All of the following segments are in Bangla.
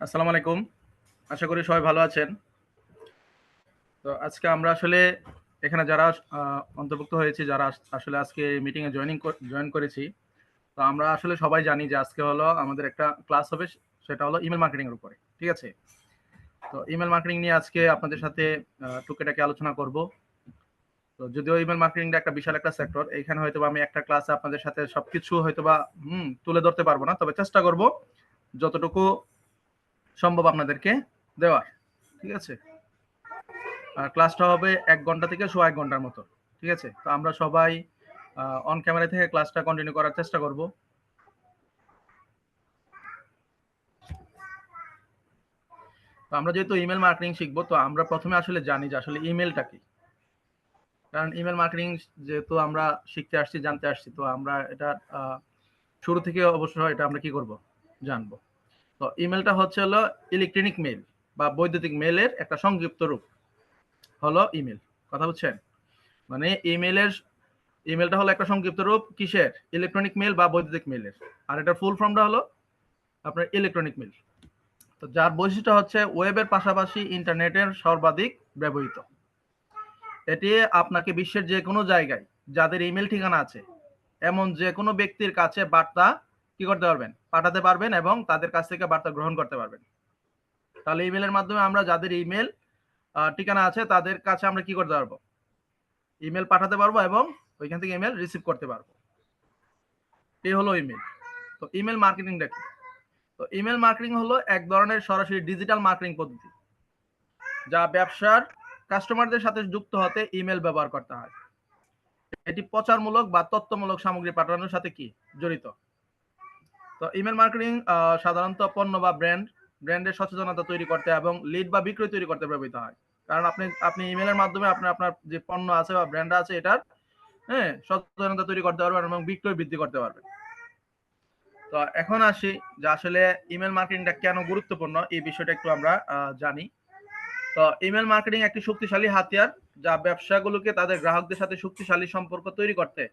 আসসালামু আলাইকুম। আশা করি সবাই ভালো আছেন। তো আজকে আমরা আসলে এখানে যারা আ অন্তর্ভুক্ত হয়েছি, যারা আসলে আজকে মিটিং এ জয়েন করেছি। তো আমরা আসলে সবাই জানি যে আজকে হলো আমাদের একটা ক্লাস হবে, সেটা হলো ইমেইল মার্কেটিং এর উপরে। ঠিক আছে? তো ইমেইল মার্কেটিং নিয়ে আজকে আপনাদের সাথে টুকিটাকি আলোচনা করব। তো যদিও ইমেইল মার্কেটিংটা একটা বিশাল একটা সেক্টর, এখানে হয়তোবা আমি একটা ক্লাসে আপনাদের সাথে সবকিছু হয়তোবা তুলে ধরতে পারব না। তবে চেষ্টা করব যতটুকু সম্ভব আপনাদেরকে দেওয়ার। ঠিক আছে? ক্লাসটা হবে ১ ঘন্টা থেকে সোয়া ১ ঘন্টার মতো। ঠিক আছে? তো আমরা সবাই অন ক্যামেরা থেকে ক্লাসটা কন্টিনিউ করার চেষ্টা করব। তো আমরা যেহেতু ইমেইল মার্কেটিং শিখব, তো আমরা ১ম এ আসলে জানি যে আসলে ইমেইলটা কি? কারণ ইমেইল মার্কেটিং যেহেতু আমরা শিখতে আসছি, জানতে আসছি, তো আমরা এটা শুরু থেকে অবশ্যই এটা আমরা কি করব? জানব। তো ইমেইলটা হচ্ছে হলো ইলেকট্রনিক মেইল বা বৈদ্যুতিক মেইলের একটা সংক্ষিপ্ত রূপ হলো ইমেইল। কথা বুঝছেন? মানে ইমেইলটা হলো একটা সংক্ষিপ্ত রূপ কিসের? ইলেকট্রনিক মেইল বা বৈদ্যুতিক মেইলের। আর এটার ফুল ফর্মটা হলো আপনার ইলেকট্রনিক মেইল। তো যার বৈশিষ্ট্য হচ্ছে ওয়েবের পাশাপাশি ইন্টারনেটের সর্বাধিক ব্যবহৃত। এটি আপনাকে বিশ্বের যেকোনো জায়গায় যাদের ইমেইল ঠিকানা আছে, এমন যেকোনো ব্যক্তির কাছে বার্তা কি করতে পারবেন? পাঠাতে পারবেন এবং তাদের কাছ থেকে বার্তা গ্রহণ করতে পারবেন। তাহলে ইমেইলের মাধ্যমে আমরা যাদের ইমেইল ঠিকানা আছে তাদের কাছে আমরা কি করতে পারবো? ইমেইল পাঠাতে পারবো এবং ওইখান থেকে ইমেইল রিসিভ করতে পারবো। এই হলো ইমেইল। তো ইমেইল মার্কেটিংটা কি? তো ইমেইল মার্কেটিং হলো এক ধরনের সরাসরি ডিজিটাল মার্কেটিং পদ্ধতি, যা ব্যবসার কাস্টমারদের সাথে যুক্ত হতে ইমেইল ব্যবহার করতে হয়। এটি প্রচারমূলক বা তথ্যমূলক সামগ্রী পাঠানোর সাথে কি জড়িত। তো ইমেইল মার্কেটিং সাধারণত পণ্য বা ব্র্যান্ডের সচেতনতা তৈরি করতে এবং লিড বা বিক্রয় তৈরি করতে ব্যবহৃত হয়। কারণ আপনি ইমেইলের মাধ্যমে আপনার যে পণ্য আছে বা ব্র্যান্ড আছে এটার সচেতনতা তৈরি করতে পারবেন এবং বিক্রয় বৃদ্ধি করতে পারবেন। তো এখন আসি যে আসলে ইমেইল মার্কেটিংটা কেন গুরুত্বপূর্ণ, এই বিষয়টা একটু আমরা জানি। তো ইমেইল মার্কেটিং একটি শক্তিশালী হাতিয়ার, যা ব্যবসাগুলোকে তাদের গ্রাহকদের সাথে শক্তিশালী সম্পর্ক তৈরি করতে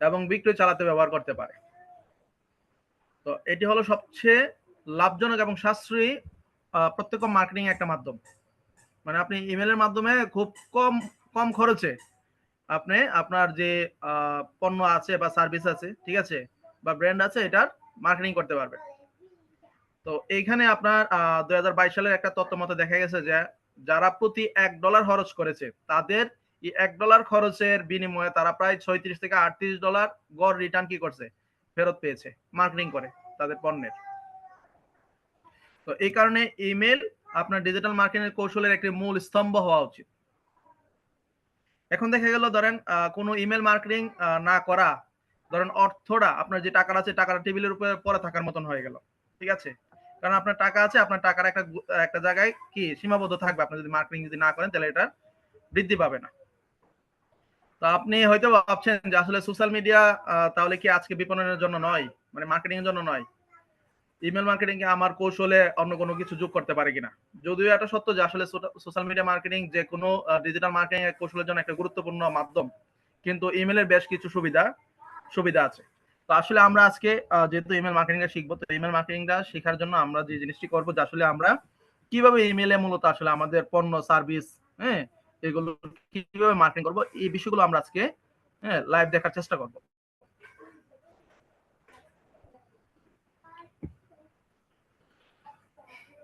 এবং বিক্রয় চালাতে ব্যবহার করতে পারে। তো এটি হলো সবচেয়ে লাভজনক এবং সাশ্রয়ী প্রত্যক্ষ মার্কেটিং একটা মাধ্যম। মানে আপনি ইমেইলের মাধ্যমে খুব কম কম খরচে আপনি আপনার যে পণ্য আছে বা সার্ভিস আছে, ঠিক আছে? বা ব্র্যান্ড আছে এটার মার্কেটিং করতে পারবেন। তো এইখানে আপনার ২০২২ সালের একটা তথ্য মতে দেখা গেছে যে যারা প্রতি $১ খরচ করেছে, তাদের এই $১ খরচের বিনিময়ে তারা প্রায় ৩৬ থেকে $৩৮ গড় রিটার্ন কি করছে? ফেরত পেয়েছে মার্কেটিং করে তাদের পণ্যের। তো এই কারণে ইমেইল আপনার ডিজিটাল মার্কেটিং এর কৌশলের একটি মূল স্তম্ভ হওয়া উচিত। এখন দেখা গেল ধরেন কোনো ইমেইল মার্কেটিং না করা, ধরেন অর্থটা আপনার যে টাকাটা আছে টাকাটা টেবিলের উপরে পড়ে থাকার মতন হয়ে গেল। ঠিক আছে? কারণ আপনার টাকা আছে, আপনার টাকার একটা জায়গায় কি সীমাবদ্ধ থাকবে। আপনি যদি মার্কেটিং না করেন তাহলে এটা বৃদ্ধি পাবে না। তো আপনি হয়তো ভাবছেন যে আসলে সোশ্যাল মিডিয়া তাহলে কি আজকে বিপণনের জন্য নয়? মানে মার্কেটিং এর জন্য নয়। ইমেইল মার্কেটিং এ আমার কৌশলে অন্য কোনো কিছু যোগ করতে পারে কিনা? যদিও এটা সত্য যে আসলে সোশ্যাল মিডিয়া মার্কেটিং যেকোনো ডিজিটাল মার্কেটিং এর কৌশলের জন্য একটা গুরুত্বপূর্ণ মাধ্যম। কিন্তু ইমেইলের বেশ কিছু সুবিধা আছে। তো আসলে আমরা আজকে যেহেতু ইমেইল মার্কেটিংটা শিখবো, তো ইমেইল মার্কেটিংটা শেখার জন্য আমরা যে জিনিসটি করব যে আসলে আমরা কিভাবে ইমেইলে মূলত আসলে আমাদের পণ্য, সার্ভিস, হ্যাঁ? এগুলো কিভাবে মার্কেটিং করব, এই বিষয়গুলো আমরা আজকে লাইভ দেখার চেষ্টা করব।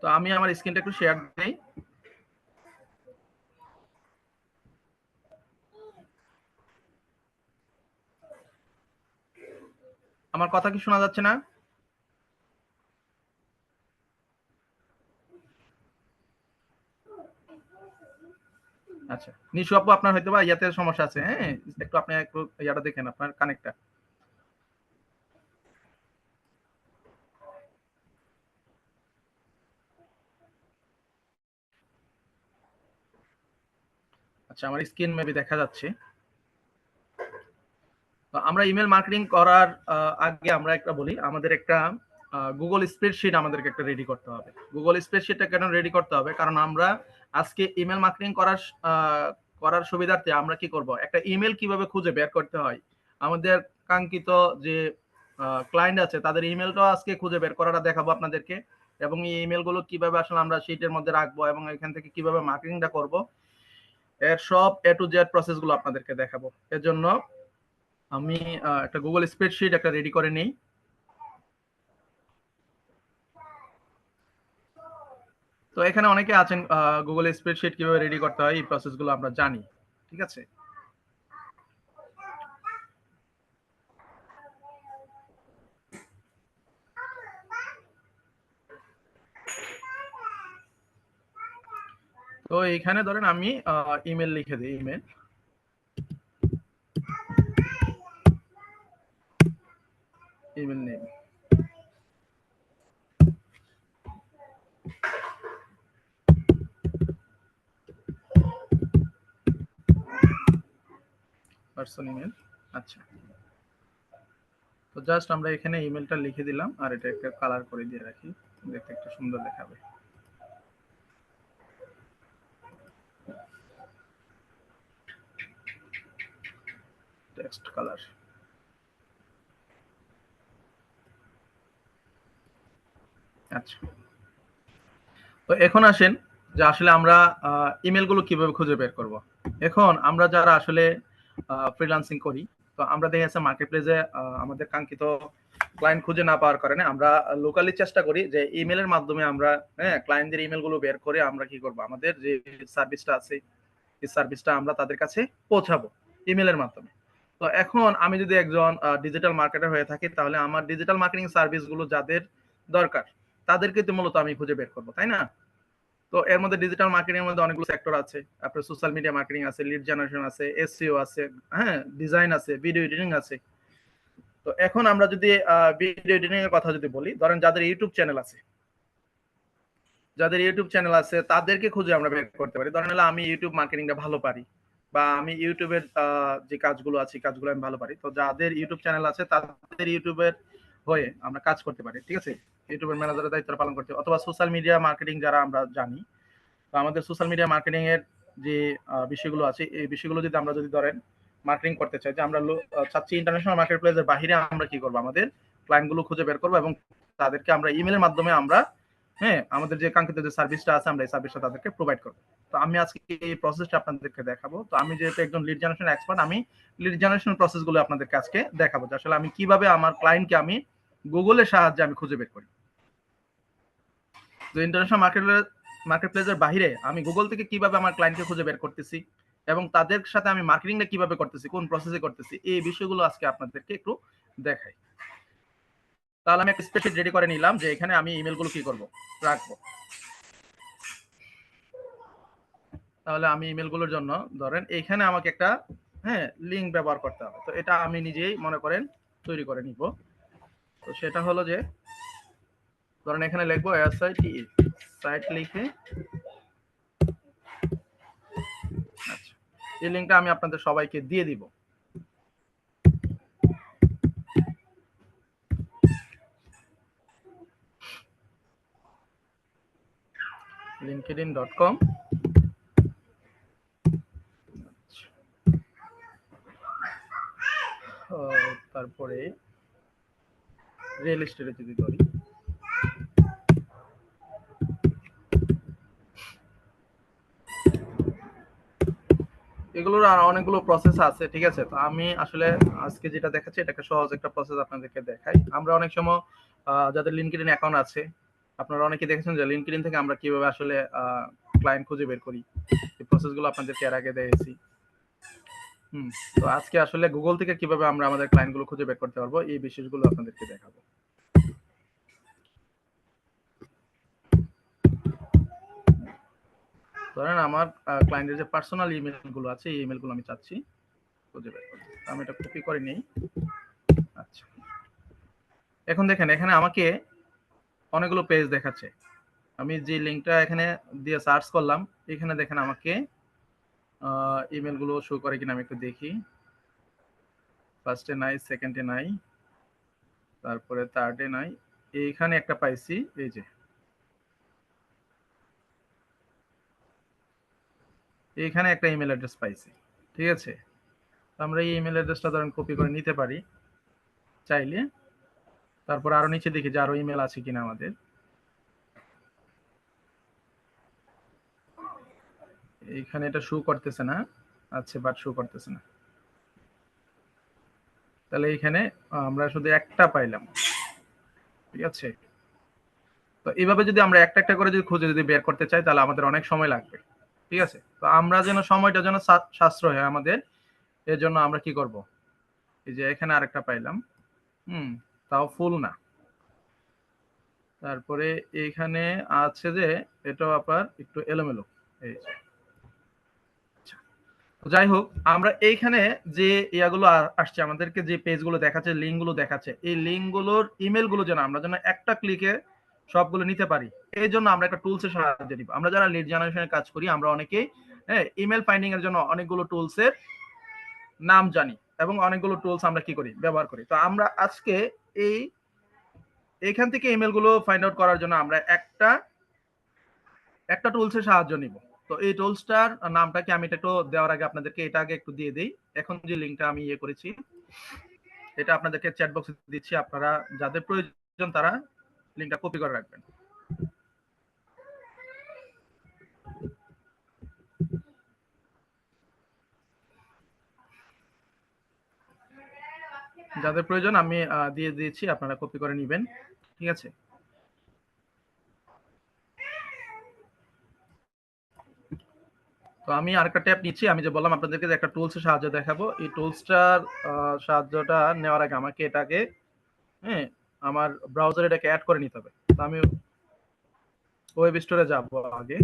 তো আমি আমার স্ক্রিনটা একটু শেয়ার দেই। আমার কথা কি শোনা যাচ্ছে না? আচ্ছা। নিশু আপু আপনার হয়তোবা ইয়াতে সমস্যা আছে, হ্যাঁ? একটু ইয়াটা দেখেন আপনার কানেক্টটা। আচ্ছা, আমার স্ক্রিন মেবি দেখা যাচ্ছে। তো আমরা ইমেইল মার্কেটিং করার আগে আমরা একটা বলি, আমাদের একটা Google স্প্রেডশিট আমাদেরকে একটা রেডি করতে হবে। Google স্প্রেডশিটটা কেন রেডি করতে হবে? কারণ আমরা আজকে ইমেইল মার্কেটিং করার সুবিধার্থে আমরা কি করব? একটা ইমেইল কিভাবে খুঁজে বের করতে হয়? আমাদের কাঙ্ক্ষিত যে ক্লায়েন্ট আছে তাদের ইমেইলটাও আজকে খুঁজে বের করাটা দেখাবো আপনাদেরকে এবং এই ইমেল গুলো কিভাবে আসলে আমরা শিটের মধ্যে রাখবো এবং এখান থেকে কিভাবে মার্কেটিংটা করব, এর সব এ টু জেড প্রসেস গুলো আপনাদেরকে দেখাবো। এর জন্য আমি একটা গুগল স্প্রেডশিট একটা রেডি করে নিই। তো এখানে অনেকে আছেন গুগল স্প্রেডশিট কিভাবে রেডি করতে হয় এই প্রসেস গুলো আমরা জানি, ঠিক আছে। তো এইখানে ধরেন আমি ইমেল লিখে দিই, ইমেল নেম, পার্সোনাল ইমেল। আচ্ছা, তো জাস্ট আমরা এখানে ইমেলটা লিখে দিলাম আর এটা একটা কালার করে দিয়ে রাখি, দেখতে একটু সুন্দর দেখাবে। Text colour. আচ্ছা, তো এখন আসেন যে আসলে আমরা ইমেল গুলো কিভাবে খুঁজে বের করব। এখন আমরা যারা আসলে ফ্রিল্যান্সিং করি, তো আমরা দেখে আছে মার্কেট প্লেসে আমাদের কাঙ্ক্ষিত ক্লায়েন্ট খুঁজে না পাওয়ার কারণে আমরা লোকালি চেষ্টা করি যে ইমেলের মাধ্যমে আমরা ক্লায়েন্টদের ইমেল গুলো বের করে আমরা কি করব, আমাদের যে সার্ভিসটা আছে এই সার্ভিসটা আমরা তাদের কাছে পৌঁছাবো ইমেলের মাধ্যমে। তো এখন আমি যদি একজন ডিজিটাল মার্কেটার হয়ে থাকি, তাহলে আমার ডিজিটাল মার্কেটিং সার্ভিস গুলো যাদের দরকার তাদেরকে তো মূলত আমি খুঁজে বের করবো, তাই না। তো এর মধ্যে ডিজিটাল মার্কেটিং এর মধ্যে অনেকগুলো সেক্টর আছে, আপনার সোশ্যাল মিডিয়া মার্কেটিং আছে, লিড জেনারেশন আছে, এসইও আছে, হ্যাঁ, ডিজাইন আছে, ভিডিও এডিটিং আছে। তো এখন আমরা যদি ভিডিও এডিটিং এর কথা যদি বলি, ধরেন যাদের ইউটিউব চ্যানেল আছে, তাদেরকে খুঁজে আমরা বের করতে পারি। ধরেন হলো আমি ইউটিউব মার্কেটিংটা ভালো পারি, বা আমি ইউটিউবের যে কাজগুলো আছে কাজগুলো আমি ভালো পারি, তো যাদের ইউটিউব চ্যানেল আছে তাদের ইউটিউবের হয়ে আমরা কাজ করতে পারি, ঠিক আছে। ইউটিউবের ম্যানেজারের দায়িত্ব পালন করতে, অথবা সোশ্যাল মিডিয়া মার্কেটিং যারা আমরা জানি, তো আমাদের সোশ্যাল মিডিয়া মার্কেটিং এর যে বিষয়গুলো আছে এই বিষয়গুলো যদি আমরা ধরেন মার্কেটিং করতে চাই, যে আমরা চাচ্ছি ইন্টারন্যাশনাল মার্কেট প্লেসের বাইরে আমরা কি করবো, আমাদের ক্লায়েন্ট গুলো খুঁজে বের করবো এবং তাদেরকে আমরা ইমেলের মাধ্যমে আমরা আমাদের যে কাঙ্ক্ষিত যে সার্ভিসটা আছে আমরা এই সার্ভিসটা তাদেরকে প্রোভাইড করবো। তো আমি আজকে এই প্রসেসটা আপনাদেরকে দেখাবো। তো আমি যেহেতু একজন লিড জেনারেশন এক্সপার্ট, আমি লিড জেনারেশন প্রসেস গুলো আপনাদেরকে আজকে দেখাবো, যে আসলে আমি কিভাবে আমার ক্লায়েন্টকে আমি গুগলের সাহায্যে আমি খুঁজে বের করি। তো ইন্টারন্যাশনাল মার্কেট প্লেসের বাইরে আমি গুগল থেকে কিভাবে আমার ক্লায়েন্টকে খুঁজে বের করতেছি এবং তাদের সাথে আমি মার্কেটিংটা কিভাবে করতেছি, কোন প্রসেসে করতেছি, এই বিষয়গুলো আজকে আপনাদেরকে একটু দেখাই। তাহলে আমি একটা স্প্রেডশিট রেডি করে নিলাম যে এখানে আমি ইমেলগুলো কি করব, রাখবো। তাহলে আমি ইমেলগুলোর জন্য ধরেন এইখানে আমাকে একটা লিংক ব্যবহার করতে হবে। তো এটা আমি নিজেই মনে করেন তৈরি করে নিব। তো সেটা হলো যে ধরেন এখানে লিখবো এসআইটি সাইট লিখে, আচ্ছা, এই লিংকটা আমি আপনাদের সবাইকে দিয়ে দিব। linkedin.com, তারপরে রিয়েল এস্টেটে যদি ধরি, এগুলোর আর অনেকগুলো প্রসেস আছে, ঠিক আছে। তো আমি আসলে আজকে যেটা দেখাচ্ছি এটাকে সহজ একটা প্রসেস আপনাদেরকে দেখাই। আমরা অনেক সময় যাদের লিঙ্কডইন অ্যাকাউন্ট আছে, আপনারা অনেকে দেখেছেন যে লিঙ্কডইন থেকে আমরা কিভাবে আসলে ক্লায়েন্ট খুঁজে বের করি, এই প্রসেসগুলো আপনাদেরকে এর আগে দেখেছি। তো আজকে আসলে গুগল থেকে কিভাবে আমরা আমাদের ক্লায়েন্টগুলো খুঁজে বের করতে পারবো এই বিষয়গুলো আপনাদেরকে দেখাবো। ধরেন আমার ক্লায়েন্টের যে পার্সোনাল ইমেল গুলো আছে এই ইমেল গুলো আমি চাচ্ছি খুঁজে বের করতে। আমি এটা কপি করে নেই। আচ্ছা, এখন দেখেন এখানে আমাকে অনেকগুলো পেজ দেখাচ্ছে। আমি যে লিঙ্কটা এখানে দিয়ে সার্চ করলাম, এখানে দেখেন আমাকে ইমেল গুলো শো করে কিনা আমি একটু দেখি। ফার্স্টে নাই, সেকেন্ডে নাই, তারপরে থার্ডে নাই, এইখানে একটা পাইছি, এই যে এইখানে একটা ইমেল অ্যাড্রেস পাইছি, ঠিক আছে। আমরা এই ইমেল অ্যাড্রেসটা ধরেন কপি করে নিতে পারি চাইলে। তারপর আরো নিচে দেখি যে আরো ইমেল আছে কিনা আমাদের। এইখানে এটা শো করতেছে না। আচ্ছা, বাট শো করতেছে না। তাহলে এইখানে আমরা শুধু একটা পাইলাম, ঠিক আছে। তো এইভাবে যদি আমরা একটা একটা করে যদি খুঁজে যদি বের করতে চাই তাহলে আমাদের অনেক সময় লাগবে, ঠিক আছে। তো আমরা যেন সময়টা যেন সাশ্রয় হয় আমাদের, এর জন্য আমরা কি করব, এই যে এখানে আরেকটা পাইলাম, তাও ফুল না। তারপরে এইখানে আছে যে এটাও আবার একটু এলোমেলো, এই যে। আচ্ছা, যাই হোক, আমরা এইখানে যে ইয়াগুলো আসছে আমাদেরকে, যে পেজগুলো দেখাচ্ছে, লিঙ্কগুলো দেখাচ্ছে, এই লিঙ্কগুলোর ইমেলগুলো যেন আমরা যেন একটা ক্লিকে সবগুলো নিতে পারি, এই জন্য আমরা একটা টুলসের সাহায্য নিব। আমরা যারা লিড জেনারেশনের কাজ করি আমরা অনেকেই ইমেল ফাইন্ডিং এর জন্য অনেকগুলো টুলসের নাম জানি এবং অনেকগুলো টুলস আমরা কি করি, ব্যবহার করি। তো আমরা আজকে এইখান থেকে ইমেল গুলো ফাইন্ড আউট করার জন্য আমরা একটা টুলসের সাহায্য নিব। তো এই টুলসটার নামটা কি আমি এটা একটু দেওয়ার আগে আপনাদেরকে এটা আগে একটু দিয়ে দেই। এখন যে লিঙ্কটা আমি করেছি এটা আপনাদেরকে চ্যাট বক্সে দিচ্ছি, আপনারা যাদের প্রয়োজন তারা লিঙ্কটা কপি করে রাখবেন। যাদের প্রয়োজন আমি দিয়ে দিয়েছি, আপনারা কপি করে নেবেন, ঠিক আছে। তো আমি আরেকটা ট্যাব নিচ্ছি। আমি যে বললাম আপনাদেরকে যে একটা টুলসের সাহায্য দেখাবো, এই টুলসটার সাহায্যটা নেওয়ার আগে আমাকে এটাকে আমার ব্রাউজারে এটাকে অ্যাড করে নিতে হবে। তো আমি ওয়েব স্টোরে যাব আগে।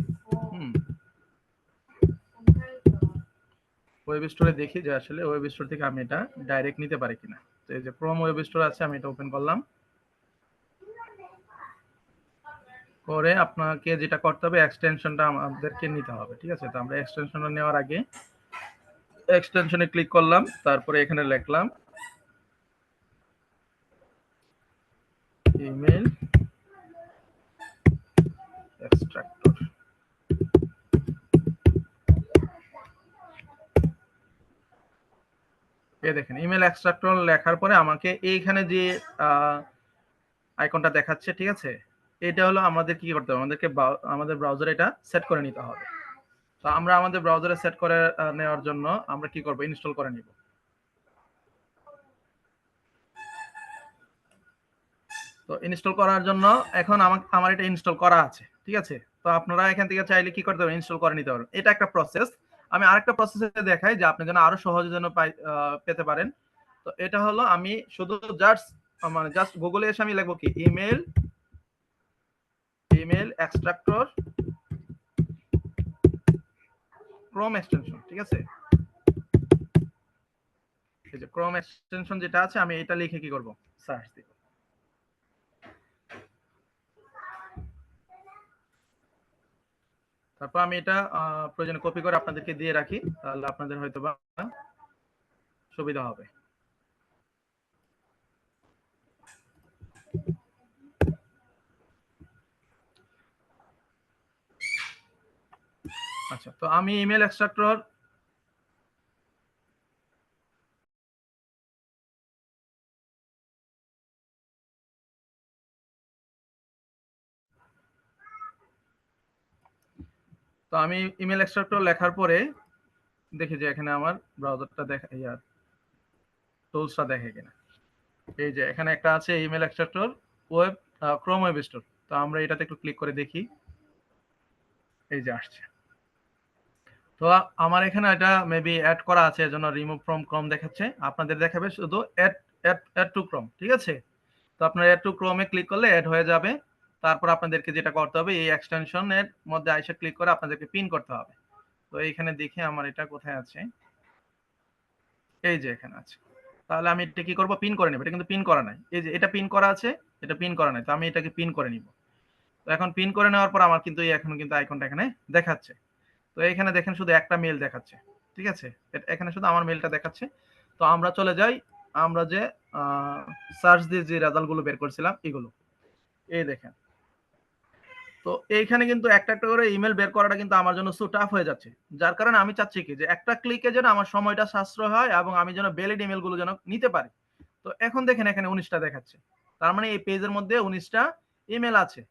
ওয়েব স্টোরে দেখি যে আসলে ওয়েব স্টোর থেকে আমি এটা ডাইরেক্ট নিতে পারি কিনা। তো এই যে ক্রোম ওয়েব স্টোর আছে, আমি এটা ওপেন করলাম। করে আপনাকে যেটা করতে হবে, এক্সটেনশনটা আমাদেরকে নিতে হবে, ঠিক আছে। তো আমরা এক্সটেনশনটা নেওয়ার আগে এক্সটেনশনে ক্লিক করলাম, তারপরে এখানে লিখলাম ইমেল এক্সট্রাক্টর। এই দেখেন ইমেল এক্সট্রাক্টর লেখার পরে আমাকে এইখানে যে আইকনটা দেখাচ্ছে, ঠিক আছে, এটা হলো আমাদের কি করতে হবে, আমাদেরকে আমাদের ব্রাউজারে এটা সেট করে নিতে হবে। তো আমরা আমাদের ব্রাউজারে সেট করে নেওয়ার জন্য আমরা কি করব, ইনস্টল করে নিব। তো ইনস্টল করার জন্য এখন আমার এটা ইনস্টল করা আছে, ঠিক আছে। তো আপনারা এখান থেকে চাইলে কি করতে পারেন, ইনস্টল করে নিতে পারেন। এটা একটা প্রসেস। আমি আরেকটা প্রসেসে দেখাই যে আপনি যেন আরো সহজে যেন পেতে পারেন। তো এটা হলো আমি শুধু জাস্ট গুগলে এসে আমি লিখবো কি ইমেল এক্সট্রাক্টর ক্রোম এক্সটেনশন, ঠিক আছে। এই যে ক্রোম এক্সটেনশন যেটা আছে, আমি এটা লিখে কি করব, সার্চ দিব। তারপর আমি এটা প্রয়োজনে কপি করে আপনাদেরকে দিয়ে রাখি, তাহলে আপনাদের হয়তো বা সুবিধা হবে। আচ্ছা, তো আমি ইমেল এক্সট্রাক্টর তো আমি ইমেল এক্সট্রাক্টর লেখার পরে দেখি যে এখানে আমার ব্রাউজারটা দেখা টুলসটা দেখে কিনা। এই যে এখানে একটা আছে email extractor web Chrome web store. তো আমরা এটাতে একটু ক্লিক করে দেখি, এই যে আসছে। তো আমার এখানে এটা মেবি অ্যাড করা আছে, এজন্য রিমুভ ফ্রম ক্রোম দেখাচ্ছে। আপনাদের দেখাবে শুধু অ্যাড টু ক্রোম, ঠিক আছে। তো আপনার অ্যাড টু ক্রোমে ক্লিক করলে অ্যাড হয়ে যাবে। তারপর আপনাদেরকে যেটা করতে হবে, এই এক্সটেনশনের মধ্যে আইসা ক্লিক করে আপনাদেরকে পিন করতে হবে। তো এইখানে দেখি আমার এটা কোথায় আছে, এই যে এখানে আছে। তাহলে আমি এটা কি করব, পিন করে নেব। এটা কিন্তু পিন করা নাই, এই যে এটা পিন করা আছে, এটা পিন করা নাই। তো আমি এটাকে পিন করে নিব। তো এখন পিন করে নেওয়ার পর আমার কিন্তু এখন কিন্তু আইকনটা এখানে দেখাচ্ছে। তো এখানে দেখেন শুধু একটা মেল দেখাচ্ছে, ঠিক আছে। এখানে শুধু আমার মেলটা দেখাচ্ছে। তো আমরা চলে যাই, আমরা যে সার্চ দিয়ে যে রেজাল্ট গুলো বের করছিলাম এগুলো, এই দেখেন। তো এইখানে কিন্তু একটা একটা করে ইমেল বের করাটা কিন্তু আমার জন্য সো টাফ হয়ে যাচ্ছে। যার কারণে আমি চাচ্ছি কি যে একটা ক্লিকে যেন আমার সময়টা সাশ্রয় হয় এবং আমি যেন ভ্যালিড ইমেল গুলো যেন নিতে পারি। তো এখন দেখেন এখানে 19টা দেখাচ্ছে। তার মানে এই পেজের মধ্যে 19টা ইমেল আছে।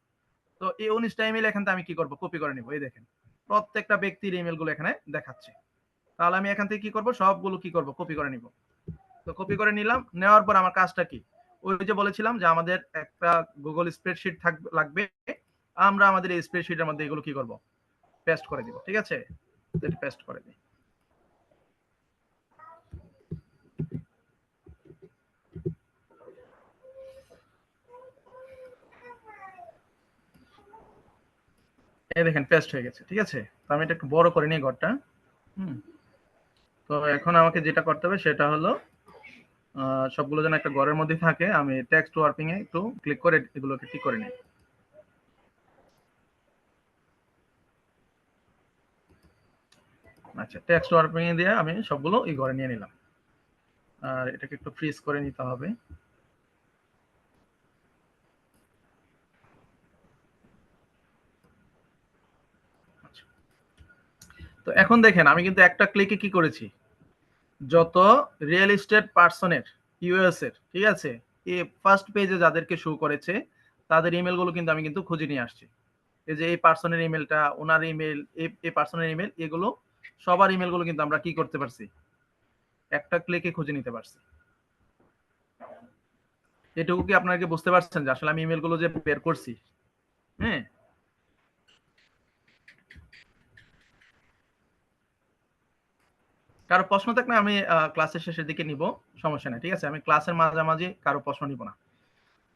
তো এই 19টা ইমেল এখান থেকে আমি কি করব, কপি করে নিব। এই দেখেন প্রত্যেকটা ব্যক্তির ইমেলগুলো এখানে দেখাচ্ছে। তাহলে আমি এখান থেকে কি করব, সবগুলো কি করব, কপি করে নিব। তো কপি করে নিলাম, নেওয়ার পর আমার কাজটা কি, ওই যে বলেছিলাম যে আমাদের একটা গুগল স্প্রেডশিট লাগবে, আমরা আমাদের এই স্প্রেডশিটের মধ্যে এগুলো কি করব, পেস্ট করে দিব। ঠিক আছে, এটা পেস্ট করে দিই। এই দেখেন পেস্ট হয়ে গেছে। ঠিক আছে, তো আমি এটা একটু বড় করে নিই ঘরটা। তো এখন আমাকে যেটা করতে হবে সেটা হলো সবগুলো যেন একটা ঘরের মধ্যে থাকে। আমি টেক্সট ওয়ার্পিং এ একটু ক্লিক করে এগুলোকে ঠিক করে নিই। আচ্ছা, টেক্সট ওয়ার্পিং এ দিয়ে আমি সবগুলো এই ঘরে নিয়ে নিলাম। আর এটাকে একটু ফ্রিজ করে নিতে হবে। আচ্ছা, তো এখন দেখেন আমি কিন্তু একটা ক্লিকে কি করেছি, যত রিয়েল এস্টেট পার্সনের ইউএস এর, ঠিক আছে, এই ফার্স্ট পেজে যাদেরকে শো করেছে তাদের ইমেল গুলো কিন্তু আমি কিন্তু খুঁজে নিয়ে আসছি। এই যে এই পার্সনের ইমেলটা, ওনার ইমেল, এই পার্সনের ইমেল, এগুলো সবার ইমেল গুলো কিন্তু আমরা কি করতে পারছি, একটা ক্লিকে খুঁজে নিতে পারছি। এটুকু কি আপনারা কি বুঝতে পারছেন যে আসলে আমি ইমেল গুলো যে বের করছি? হ্যাঁ, কারো প্রশ্ন থাকলে আমি ক্লাসের শেষের দিকে নিব, সমস্যা নেই। ঠিক আছে, আমি ক্লাসের মাঝামাঝি কারো প্রশ্ন নিব না।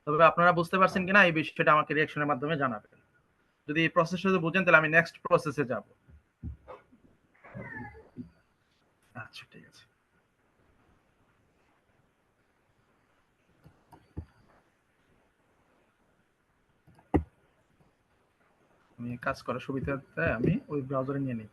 তবে আপনারা বুঝতে পারছেন কিনা এই বিষয়টা আমাকে রিঅ্যাকশনের মাধ্যমে জানাবেন। যদি এই প্রসেসটা যদি বুঝেন তাহলে আমি নেক্সট প্রসেসে যাব। আচ্ছা, ঠিক আছে। আমি কাজ করার সুবিধাতে আমি ওই ব্রাউজারে নিয়ে নিই।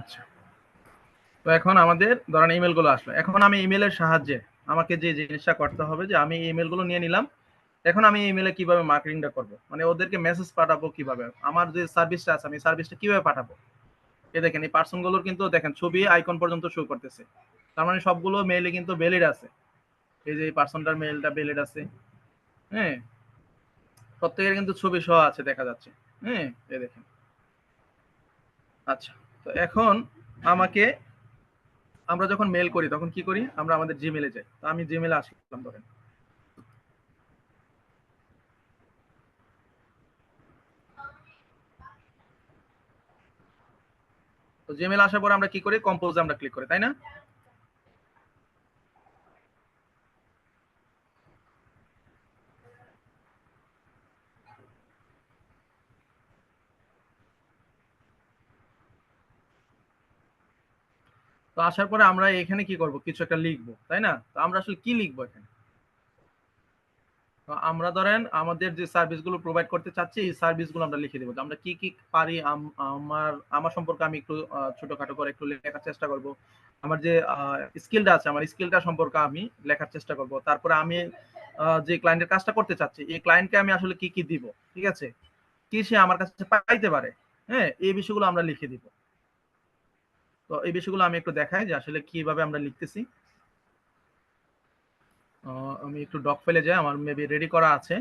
আচ্ছা, তো এখন আমাদের ধরেন ইমেল গুলো আসলো। এখন আমি ইমেলের সাহায্যে আমাকে যে জিনিসটা করতে হবে যে আমি ইমেল গুলো নিয়ে নিলাম। এখন আমি ইমেলে কিভাবে মার্কেটিংটা করব, মানে ওদেরকে মেসেজ পাঠাবো কিভাবে, আমার যে সার্ভিসটা আছে আমি সার্ভিসটা কিভাবে পাঠাবো। এই দেখেন এই পার্সন গুলোর কিন্তু দেখেন ছবি আইকন পর্যন্ত শো করতেছে। তার মানে সবগুলো মেইলে কিন্তু ভ্যালিড আছে। এই যে এই পার্সনটার মেইলটা ভ্যালিড আছে। হ্যাঁ, প্রত্যেকের কিন্তু ছবি সহ আছে, দেখা যাচ্ছে। হ্যাঁ, এই দেখেন। আচ্ছা, তো এখন আমাকে, আমরা যখন মেল করি তখন কি করি, আমরা আমাদের জিমেলে যাই। তো আমি জিমেলে আসলাম ধরেন। তো জিমেল আসার পর আমরা কি করি, কম্পোজে আমরা ক্লিক করি, তাই না? তো আসার পরে আমরা এখানে কি করব, কিছু একটা লিখবো, তাই না? তো আমরা আসলে কি লিখবো এখানে? তো আমরা ধরেন আমাদের যে সার্ভিসগুলো প্রোভাইড করতে চাচ্ছি এই সার্ভিসগুলো আমরা লিখে দেবো। আমরা কি কি পারি, আমার আমার সম্পর্কে আমি একটু ছোটখাটো করে একটু লেখার চেষ্টা করব। আমার যে স্কিলটা আছে আমার স্কিলটা সম্পর্কে আমি লেখার চেষ্টা করব। তারপরে আমি যে ক্লায়েন্টের কাজটা করতে চাচ্ছি এই ক্লায়েন্টকে আমি আসলে কি কি দিব, ঠিক আছে, কি সে আমার কাছে পাইতে পারে। হ্যাঁ, এই বিষয়গুলো আমরা লিখে দিব। তো এই বিষয়গুলো আমি একটু দেখাই যে আসলে কিভাবে আমরা লিখতেছি। আমি একটু ডক ফাইলে যাই, আমার মেবি রেডি করা আছে।